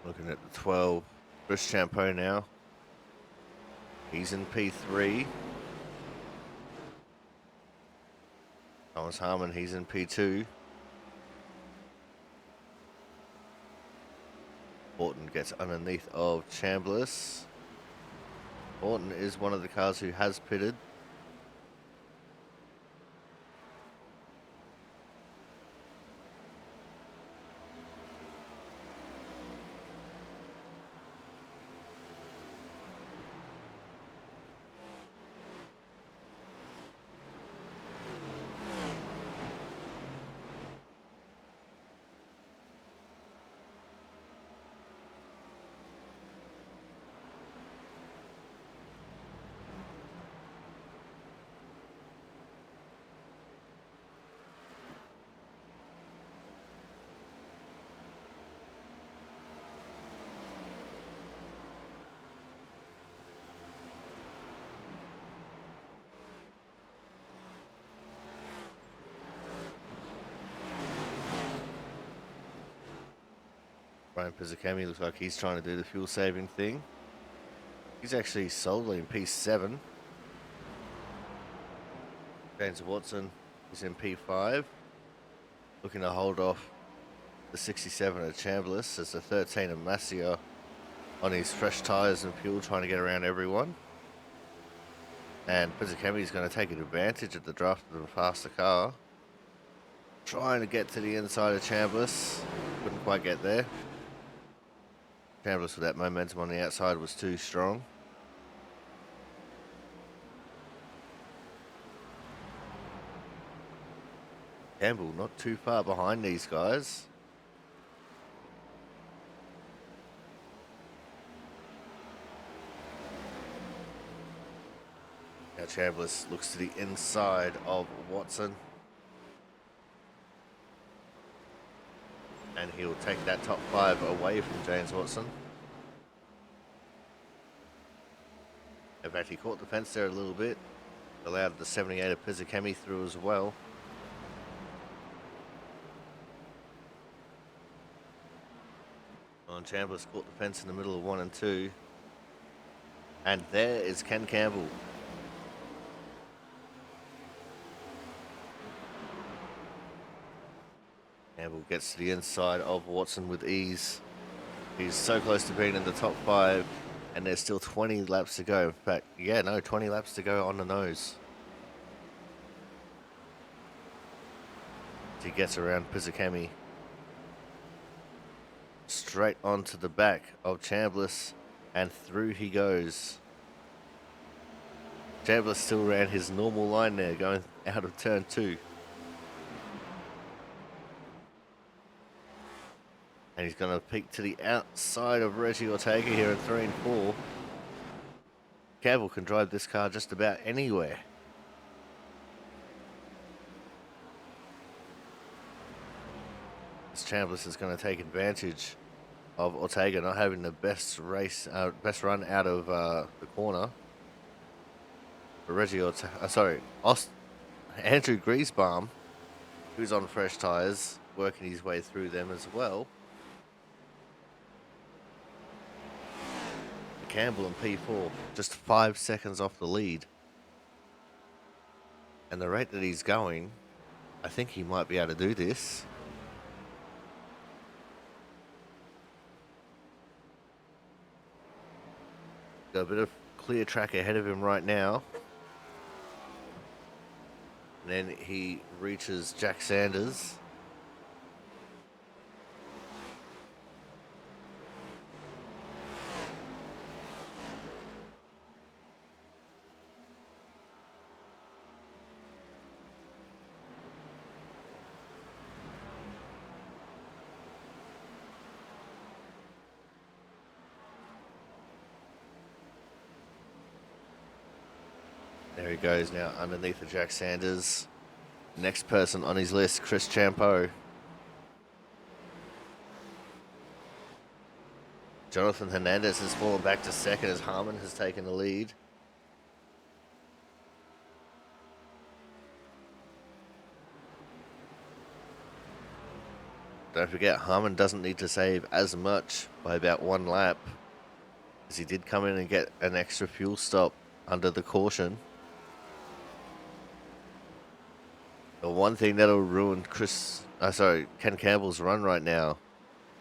Looking at the 12, Chris Champeau now. He's in P3. Thomas Harmon, he's in P2. Horton gets underneath of Chambliss. Horton is one of the cars who has pitted. Brian Pizzicami looks like he's trying to do the fuel saving thing. He's actually solely in P7. James Watson is in P5. Looking to hold off the 67 of Chambliss as the 13 of Masia on his fresh tyres and fuel, trying to get around everyone. And Pizzicami is going to take advantage of the draft of the faster car. Trying to get to the inside of Chambliss. Couldn't quite get there. Chambliss with that momentum on the outside was too strong. Campbell not too far behind these guys. Now Chambliss looks to the inside of Watson. And he'll take that top 5 away from James Watson. In fact, he caught the fence there a little bit. Allowed the 78 of Pizzicami through as well. And Chambliss caught the fence in the middle of 1 and 2. And there is Ken Campbell. Campbell gets to the inside of Watson with ease. He's so close to being in the top 5, and there's still 20 laps to go. In fact, 20 laps to go on the nose. He gets around Pizzicami. Straight onto the back of Chambliss, and through he goes. Chambliss still ran his normal line there, going out of turn 2. And he's going to peek to the outside of Reggie Ortega here in 3 and 4. Campbell can drive this car just about anywhere. This Chambliss is going to take advantage of Ortega not having the best run out of the corner. But Andrew Griesbaum, who's on fresh tyres, working his way through them as well. Campbell in P4, just 5 seconds off the lead. And the rate that he's going, I think he might be able to do this. Got a bit of clear track ahead of him right now. And then he reaches Jack Sanders. There he goes now underneath of Jack Sanders. Next person on his list, Chris Champeau. Jonathan Hernandez has fallen back to second as Harmon has taken the lead. Don't forget, Harmon doesn't need to save as much by about 1 lap, as he did come in and get an extra fuel stop under the caution. The one thing that'll ruin Ken Campbell's run right now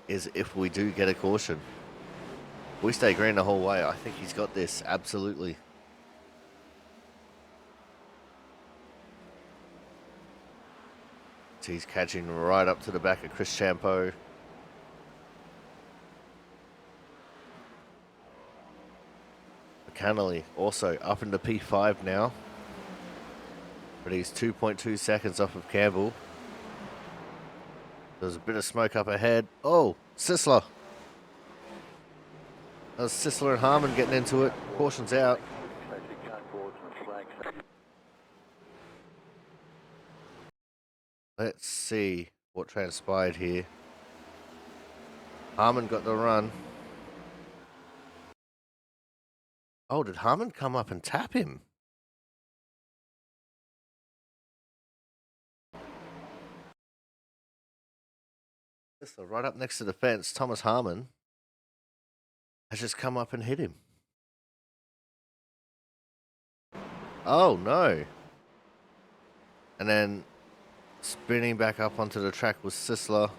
is if we do get a caution. If we stay green the whole way, I think he's got this, absolutely. So he's catching right up to the back of Chris Champeau. McAnally also up into P5 now. But he's 2.2 seconds off of Campbell. There's a bit of smoke up ahead. Oh, Sisler. That was Sisler and Harmon getting into it. Caution's out. Let's see what transpired here. Harmon got the run. Oh, did Harmon come up and tap him? So right up next to the fence, Thomas Harmon has just come up and hit him. Oh, no. And then spinning back up onto the track was Sisler.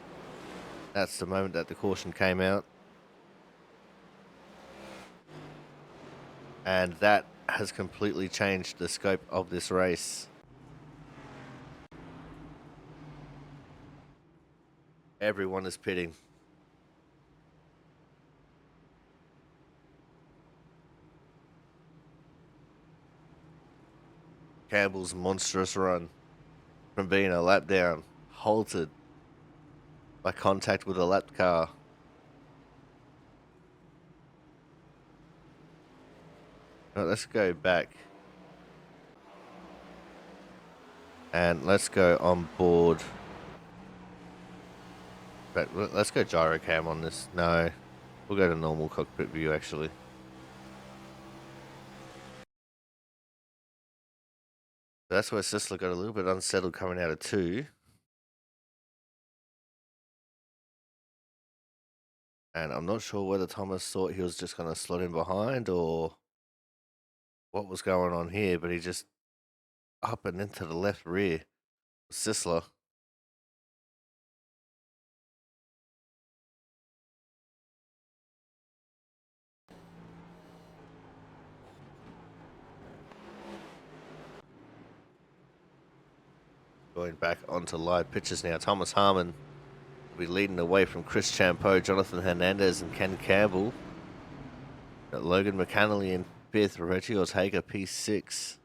That's the moment that the caution came out. And that has completely changed the scope of this race. Everyone is pitting. Campbell's monstrous run from being a lap down, halted by contact with a lapped car. Now let's go back. And let's go on board. But let's go gyrocam on this. No, we'll go to normal cockpit view actually. That's where Sisler got a little bit unsettled coming out of 2. And I'm not sure whether Thomas thought he was just going to slot in behind or what was going on here, but he just up and into the left rear. Sisler. Going back onto live pitches now. Thomas Harmon will be leading away from Chris Champeau, Jonathan Hernandez, and Ken Campbell. Got Logan McAnally in 5th, Reggie Ortega P6.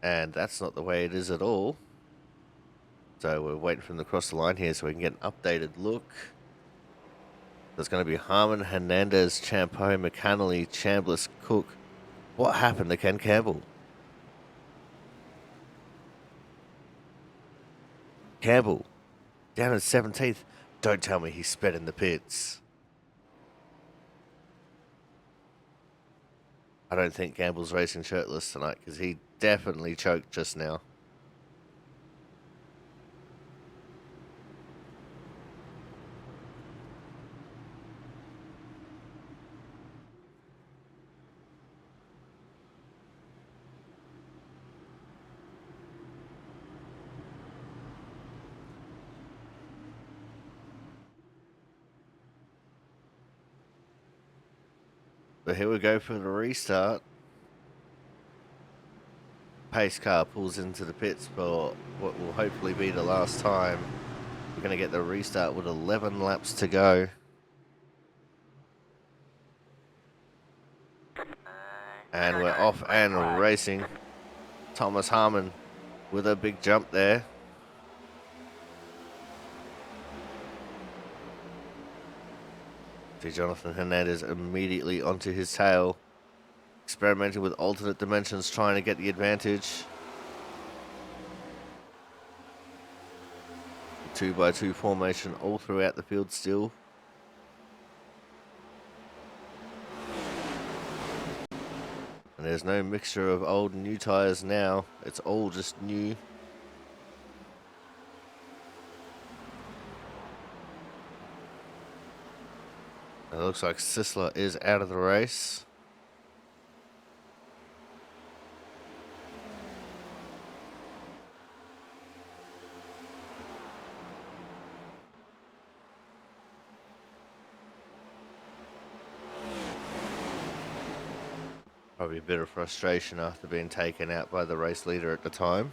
And that's not the way it is at all. So we're waiting for them to cross the line here so we can get an updated look. There's going to be Harmon, Hernandez, Champeau, McAnally, Chambliss, Cook. What happened to Ken Campbell? Campbell, down in 17th. Don't tell me he sped in the pits. I don't think Campbell's racing shirtless tonight because he definitely choked just now. But here we go for the restart. Pace car pulls into the pits for what will hopefully be the last time. We're going to get the restart with 11 laps to go. And we're off and racing. Thomas Harmon with a big jump there. See Jonathan Hernandez immediately onto his tail. Experimenting with alternate dimensions, trying to get the advantage. 2x2 formation all throughout the field still. And there's no mixture of old and new tyres now. It's all just new. It looks like Sisler is out of the race. Probably a bit of frustration after being taken out by the race leader at the time.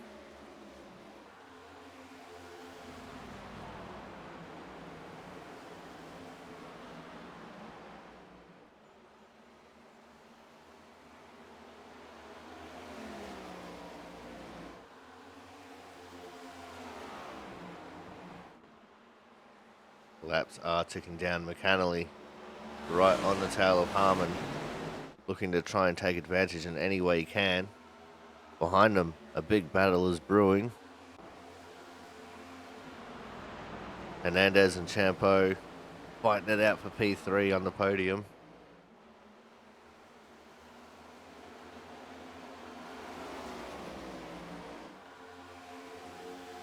Laps are ticking down. McAnally right on the tail of Harmon, looking to try and take advantage in any way he can. Behind them, a big battle is brewing. Hernandez and Champeau fighting it out for P3 on the podium.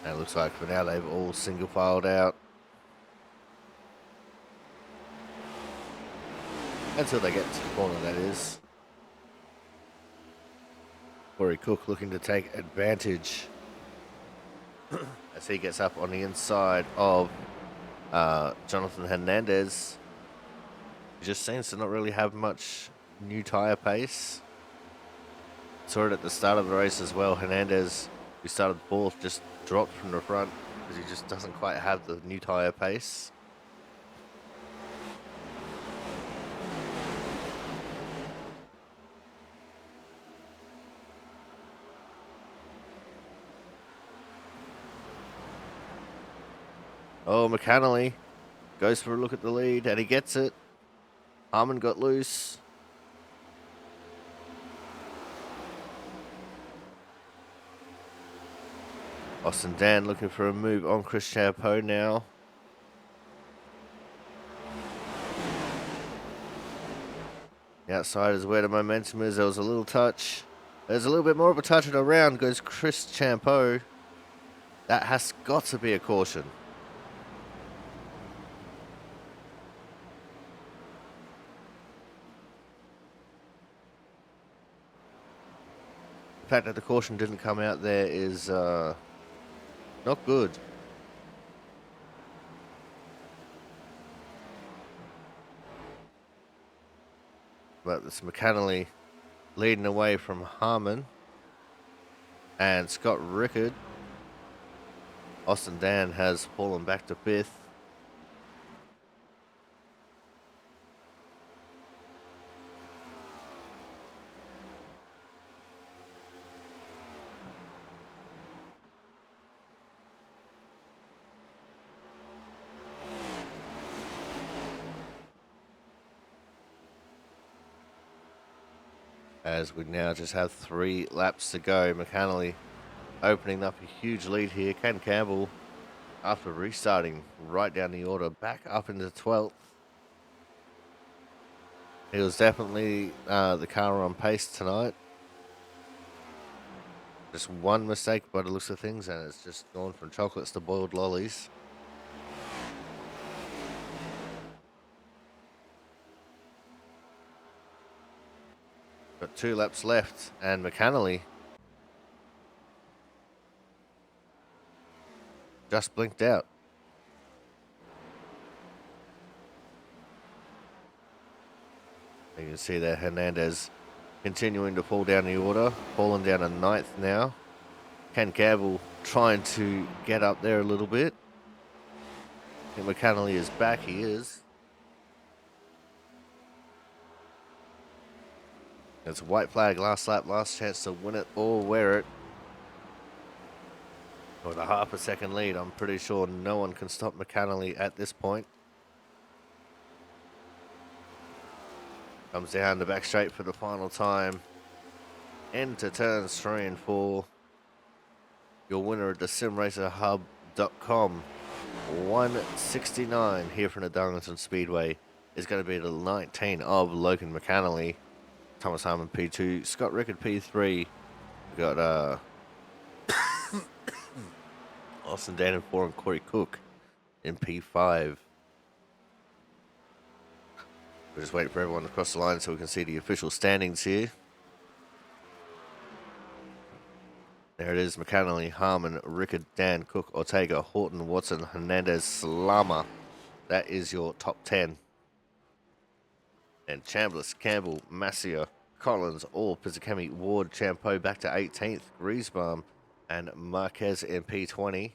And it looks like for now they've all single filed out. Until they get to the corner, that is. Corey Cook looking to take advantage as he gets up on the inside of Jonathan Hernandez. He just seems to not really have much new tyre pace. Saw it at the start of the race as well. Hernandez, who started fourth, just dropped from the front because he just doesn't quite have the new tyre pace. Oh, McAnally goes for a look at the lead, and he gets it. Harmon got loose. Austin Dan looking for a move on Chris Champeau now. The outside is where the momentum is. There was a little touch. There's a little bit more of a touch, and around goes Chris Champeau. That has got to be a caution. The fact that the caution didn't come out there is not good. But it's McAnally leading away from Harmon and Scott Rickard. Austin Dan has fallen back to fifth. as we now just have 3 laps to go. McAnally opening up a huge lead here. Ken Campbell, after restarting right down the order, back up into 12th. He was definitely the car on pace tonight. Just one mistake by the looks of things, and it's just gone from chocolates to boiled lollies. Got 2 laps left, and McAnally just blinked out. You can see there Hernandez continuing to pull down the order, falling down to 9th now. Ken Campbell trying to get up there a little bit. I think McAnally is back, he is. It's a white flag, last lap, last chance to win it or wear it. With a half a second lead, I'm pretty sure no one can stop McAnally at this point. Comes down the back straight for the final time. Into turns 3 and 4. Your winner at the simracerhub.com 169 here from the Darlington Speedway is going to be the 19 of Logan McAnally, Thomas Harmon P2, Scott Rickard P3. We got Austin Dan in 4 and Corey Cook in P5. We're just waiting for everyone to cross the line so we can see the official standings here. There it is, McAnally, Harmon, Rickard, Dan, Cook, Ortega, Horton, Watson, Hernandez, Salama. That is your top 10. And Chambliss, Campbell, Massier, Collins, All, Pizzicami, Ward, Champeau back to 18th, Griesbaum, and Marquez in P20.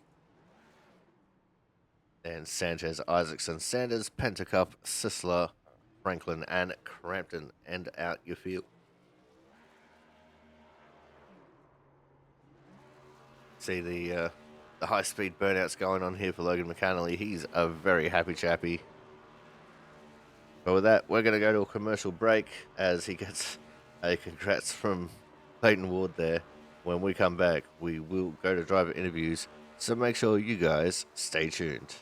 And Sanchez, Isaacson, Sanders, Pentacup, Sisler, Franklin, and Crampton end out your field. See the high-speed burnouts going on here for Logan McAnally. He's a very happy chappy. But with that, we're going to go to a commercial break as he gets a congrats from Clayton Ward there. When we come back, we will go to driver interviews, so make sure you guys stay tuned.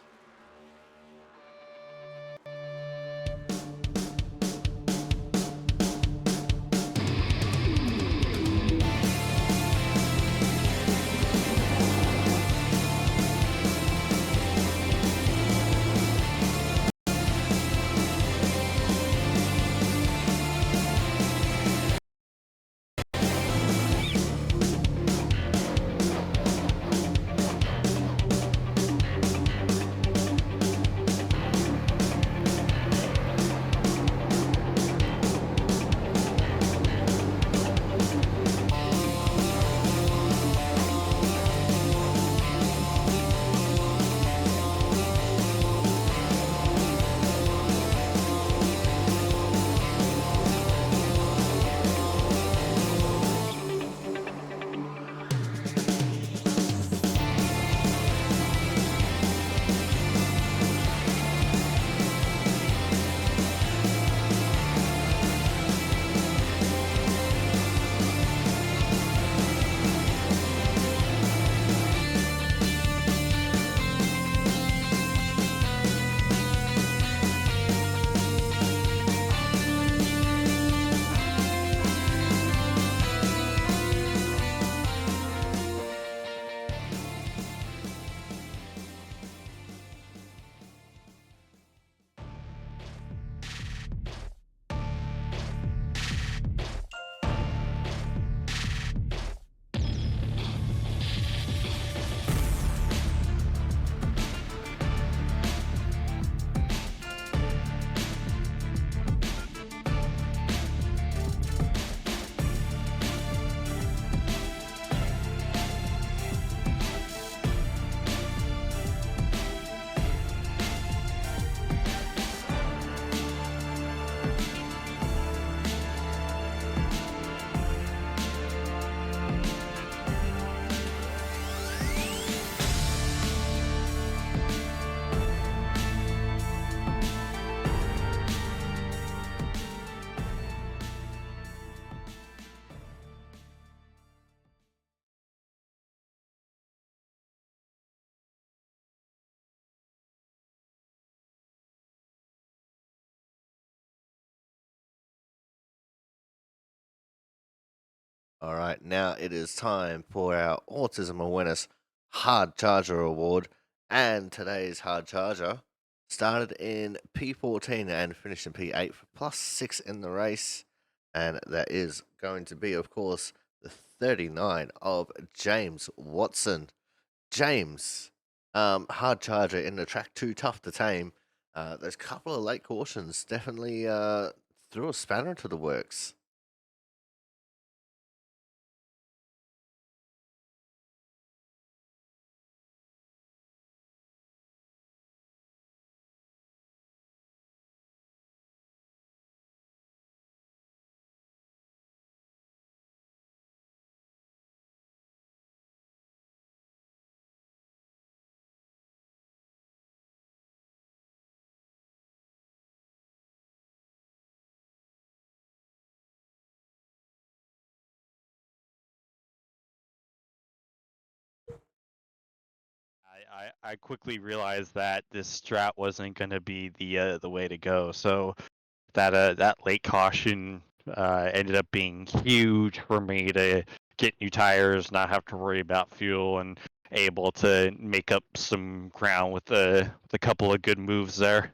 All right, now it is time for our Autism Awareness Hard Charger Award. And today's Hard Charger started in P14 and finished in P8 for +6 in the race. And that is going to be, of course, the 39 of James Watson. James, hard charger in the track too tough to tame. Those couple of late cautions definitely threw a spanner into the works. I quickly realized that this strat wasn't going to be the way to go. So that late caution ended up being huge for me to get new tires, not have to worry about fuel, and able to make up some ground with a couple of good moves there.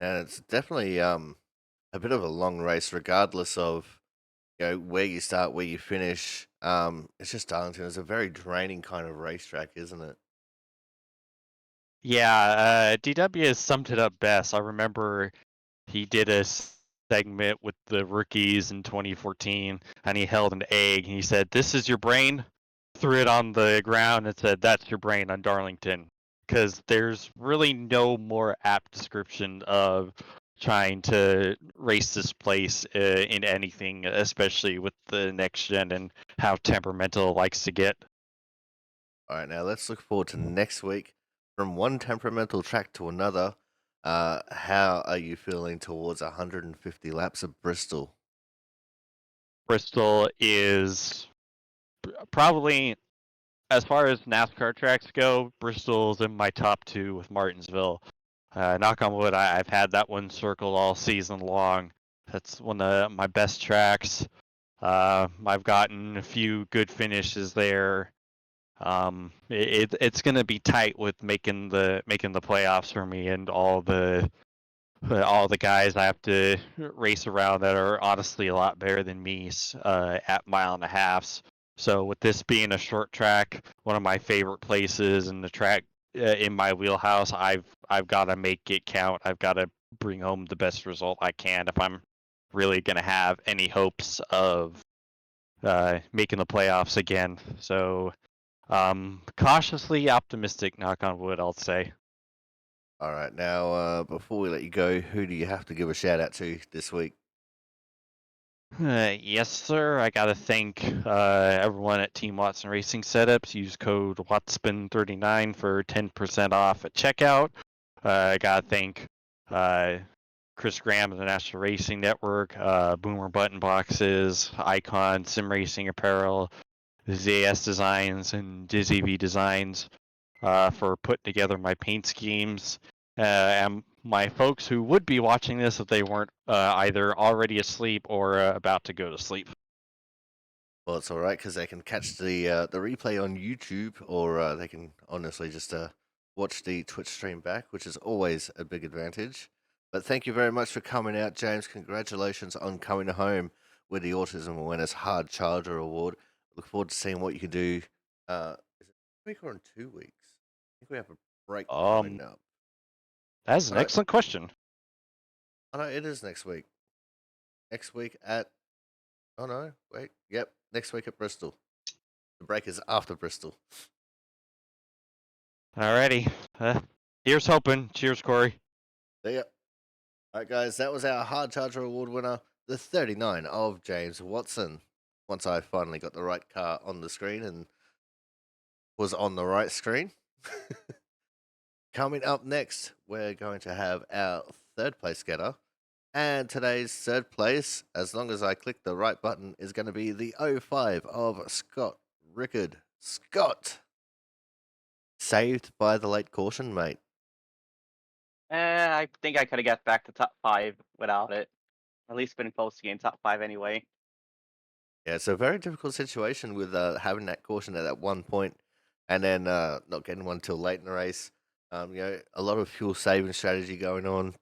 And it's definitely a bit of a long race, regardless of where you start, where you finish. It's just Darlington. It's a very draining kind of racetrack, isn't it? Yeah, DW has summed it up best. I remember he did a segment with the rookies in 2014, and he held an egg, and he said, "This is your brain." Threw it on the ground and said, "That's your brain on Darlington." Because there's really no more apt description of trying to race this place in anything, especially with the next gen and how temperamental it likes to get. All right, now let's look forward to next week. From one temperamental track to another, how are you feeling towards 150 laps of Bristol? Bristol is probably, as far as NASCAR tracks go, Bristol's in my top two with Martinsville. Knock on wood, I've had that one circled all season long. That's one of my best tracks. I've gotten a few good finishes there. It's gonna be tight with making the playoffs for me, and all the guys I have to race around that are honestly a lot better than me at mile and a halfs. So with this being a short track, one of my favorite places and the track in my wheelhouse, I've got to make it count. I've got to bring home the best result I can if I'm really going to have any hopes of making the playoffs again. So cautiously optimistic, knock on wood, I'll say. All right, now before we let you go, who do you have to give a shout out to this week? Yes, sir. I gotta thank everyone at Team Watson Racing Setups. Use code WATSPIN39 for 10% off at checkout. I gotta thank uh, Chris Graham of the National Racing Network, Boomer Button Boxes, Icon Sim Racing Apparel, ZAS Designs, and Dizzy V Designs for putting together my paint schemes. And my folks who would be watching this if they weren't either already asleep or about to go to sleep. Well, it's all right because they can catch the replay on YouTube, or they can honestly just watch the Twitch stream back, which is always a big advantage. But thank you very much for coming out, James. Congratulations on coming home with the Autism Awareness Hard Charger Award. Look forward to seeing what you can do. Is it next week or in 2 weeks? I think we have a break coming Um, up. that's I an know, excellent question. I know it is next week. Next week at, oh no, wait, yep, next week at Bristol. The break is after Bristol. Alrighty. Here's hoping. Cheers, Corey. See ya. All right, guys, that was our Hard Charger Award winner, the 39 of James Watson. Once I finally got the right car on the screen and was on the right screen. Coming up next, we're going to have our third place getter. And today's third place, as long as I click the right button, is going to be the '05 of Scott Rickard. Scott, saved by the late caution, mate. I think I could have got back to top five without it. At least been close to getting top five anyway. Yeah, it's a very difficult situation with having that caution at that one point, and then not getting one till late in the race. A lot of fuel saving strategy going on,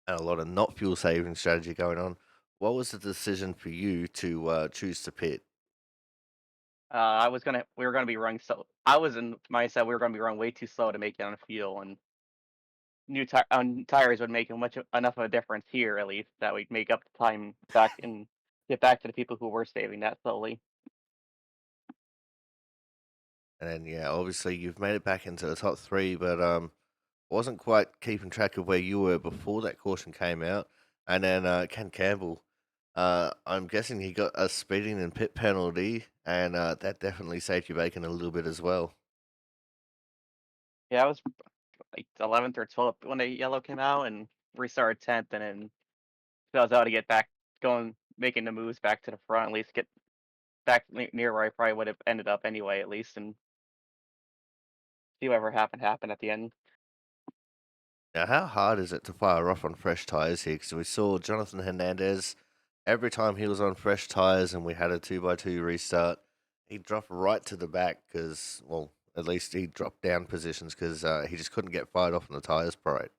and a lot of not fuel saving strategy going on. What was the decision for you to choose to pit? We were gonna be running so. I was in mindset we were gonna be running way too slow to make it on fuel, and tires would make enough of a difference here at least that we'd make up the time back and get back to the people who were saving that slowly. And then yeah, obviously you've made it back into the top three, but wasn't quite keeping track of where you were before that caution came out. And then Ken Campbell, I'm guessing he got a speeding and pit penalty, and that definitely saved you bacon a little bit as well. Yeah, I was like 11th or 12th when the yellow came out, and restarted 10th, and then I was out to get back going, making the moves back to the front, at least get back near where I probably would have ended up anyway, at least, and see whatever happened at the end. Now, how hard is it to fire off on fresh tires here? Because we saw Jonathan Hernandez, every time he was on fresh tires and we had a 2x2 restart, he dropped right to the back because, well, at least he dropped down positions because he just couldn't get fired off on the tires right.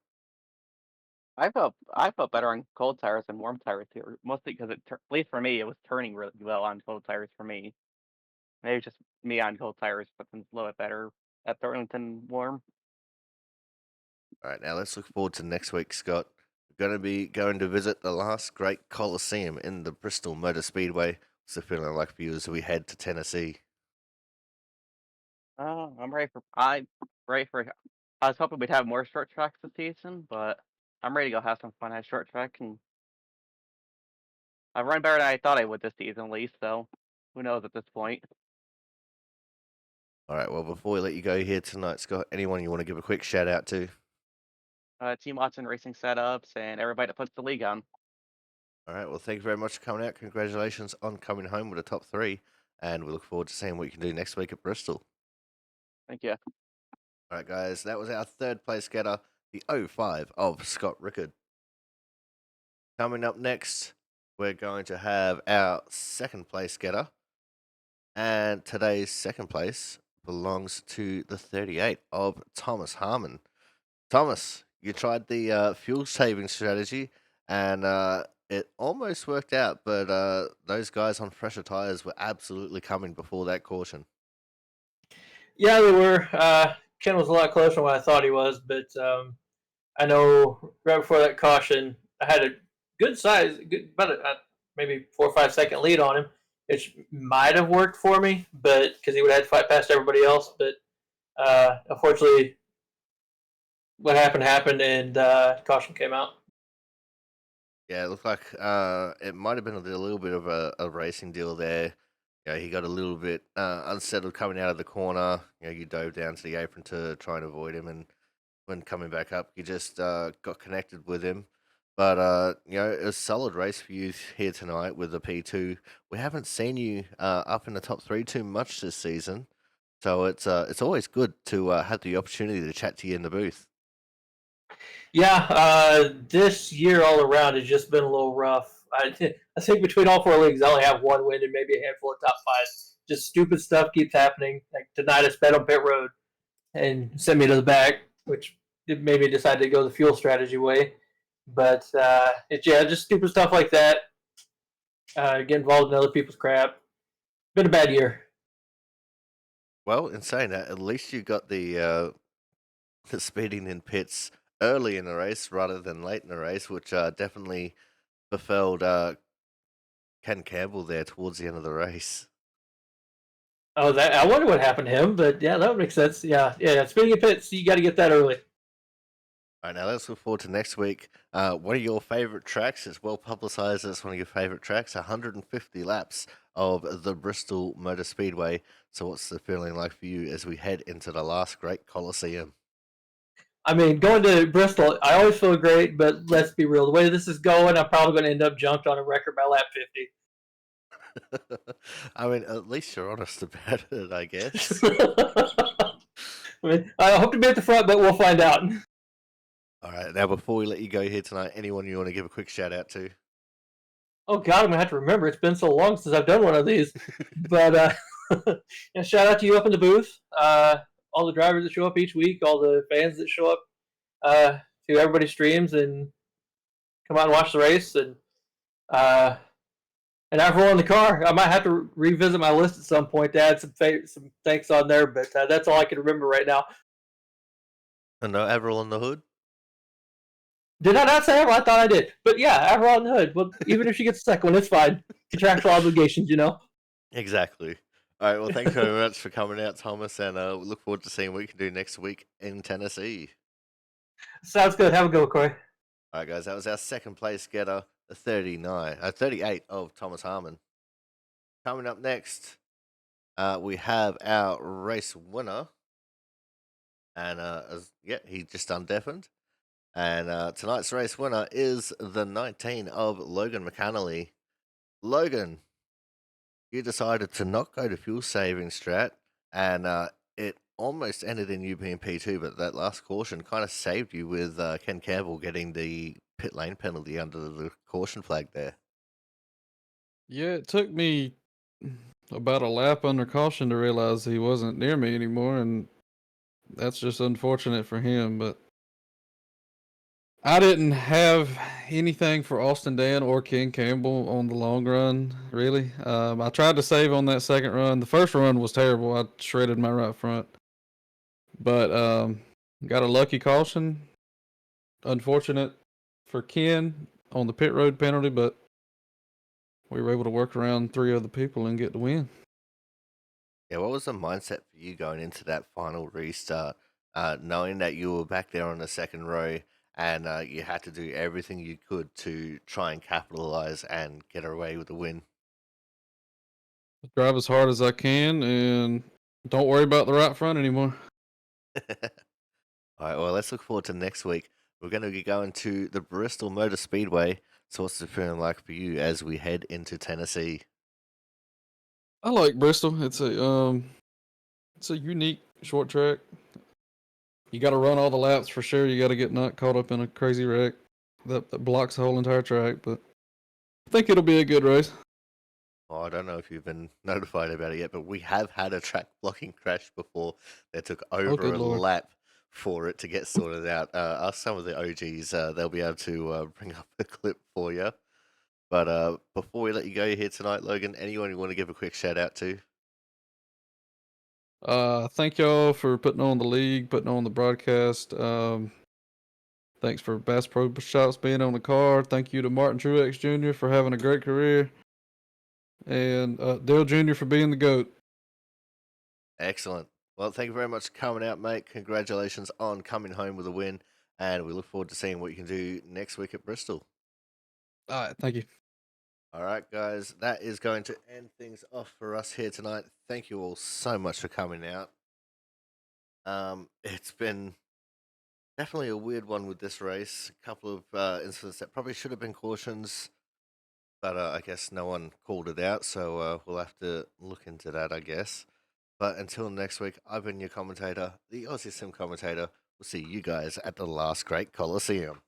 I felt better on cold tires than warm tires here, mostly because at least for me it was turning really well on cold tires for me. Maybe just me on cold tires, but a little bit better at Darlington warm. All right, now let's look forward to next week, Scott. We're going to be going to visit the last great Coliseum in the Bristol Motor Speedway. What's the feeling like for you as we head to Tennessee? I'm ready for. I was hoping we'd have more short tracks this season, but I'm ready to go have some fun at short track, and I've run better than I thought I would this season, at least. So, who knows at this point? All right, well, before we let you go here tonight, Scott, anyone you want to give a quick shout out to? Team Watson Racing setups and everybody that puts the league on. All right, well, thank you very much for coming out. Congratulations on coming home with a top three, and we look forward to seeing what you can do next week at Bristol. Thank you. All right, guys, that was our third place getter, the '05 of Scott Rickard. Coming up next, we're going to have our second place getter, and today's second place belongs to the 38 of Thomas Harmon. Thomas, you tried the fuel saving strategy, and it almost worked out, but those guys on fresher tires were absolutely coming before that caution. Yeah, they were. Ken was a lot closer than what I thought he was, but I know right before that caution, I had a good size, about maybe 4 or 5 second lead on him, which might have worked for me, but because he would have had to fight past everybody else. But unfortunately, what happened, and caution came out. Yeah, it looked like it might have been a little bit of a racing deal there. He got a little bit unsettled coming out of the corner. You dove down to the apron to try and avoid him, and when coming back up, you just got connected with him. But it was a solid race for you here tonight with the P2. We haven't seen you up in the top three too much this season, so it's always good to have the opportunity to chat to you in the booth. Yeah, this year all around has just been a little rough. I think between all four leagues, I only have one win and maybe a handful of top fives. Just stupid stuff keeps happening. Like tonight, I sped on pit road and sent me to the back, which it made me decide to go the fuel strategy way. But it's just stupid stuff like that. Get involved in other people's crap. Been a bad year. Well, in saying that, at least you got the speeding in pits early in the race rather than late in the race, which definitely befelled Ken Campbell there towards the end of the race. Oh, that I wonder what happened to him, but yeah, that would make sense. Yeah. Speaking of pits, you got to get that early. All right, now let's look forward to next week. One of your favorite tracks is well publicized as one of your favorite tracks, 150 laps of the Bristol Motor Speedway. So, what's the feeling like for you as we head into the last great Coliseum? I mean, going to Bristol, I always feel great, but let's be real. The way this is going, I'm probably going to end up jumped on a record by lap 50. I mean, at least you're honest about it, I guess. I hope to be at the front, but we'll find out. All right, now before we let you go here tonight, anyone you want to give a quick shout out to? Oh God, I'm gonna have to remember. It's been so long since I've done one of these. But and shout out to you up in the booth. All the drivers that show up each week, all the fans that show up to everybody's streams and come out and watch the race, uh, and everyone in the car. I might have to revisit my list at some point to add some thanks on there, but that's all I can remember right now. And no Avril on the hood? Did I not say it? Well, I thought I did. But yeah, Avril on the hood. Well, even if she gets the second one, it's fine. Contractual obligations, you know. Exactly. All right, well, thanks very much for coming out, Thomas, and we look forward to seeing what you can do next week in Tennessee. Sounds good. Have a go, Corey. All right, guys, that was our second place getter, the 38 of Thomas Harmon. Coming up next, we have our race winner, and he just undeafened. And tonight's race winner is the 19 of Logan McAnally. Logan, you decided to not go to fuel saving strat, and it almost ended in you being P2, but that last caution kind of saved you with Ken Campbell getting the pit lane penalty under the caution flag there. Yeah, it took me about a lap under caution to realize he wasn't near me anymore, and that's just unfortunate for him. But I didn't have anything for Austin Dan or Ken Campbell on the long run, really. I tried to save on that second run. The first run was terrible. I shredded my right front. But got a lucky caution. Unfortunate for Ken on the pit road penalty, but we were able to work around 3 other people and get the win. Yeah, what was the mindset for you going into that final restart, knowing that you were back there on the second row and you had to do everything you could to try and capitalize and get away with the win? Drive as hard as I can and don't worry about the right front anymore. All right, well, let's look forward to next week. We're going to be going to the Bristol Motor Speedway. So, what's it feeling like for you as we head into Tennessee? I like Bristol. It's a unique short track. You got to run all the laps for sure. You got to get not caught up in a crazy wreck that blocks the whole entire track. But I think it'll be a good race. Oh, I don't know if you've been notified about it yet, but we have had a track blocking crash before that took over good a Lord. lap for it to get sorted out. Ask some of the OGs; they'll be able to bring up a clip for you. But before we let you go here tonight, Logan, anyone you want to give a quick shout out to? Thank y'all for putting on the league, putting on the broadcast. Thanks for Bass Pro Shops being on the card. Thank you to Martin Truex Jr. for having a great career. And Dale Jr. for being the GOAT. Excellent. Well, thank you very much for coming out, mate. Congratulations on coming home with a win, and we look forward to seeing what you can do next week at Bristol. All right, thank you. All right, guys, that is going to end things off for us here tonight. Thank you all so much for coming out. It's been definitely a weird one with this race. A couple of incidents that probably should have been cautions, but I guess no one called it out, so we'll have to look into that, I guess. But until next week, I've been your commentator, the Aussie Sim commentator. We'll see you guys at the last great Coliseum.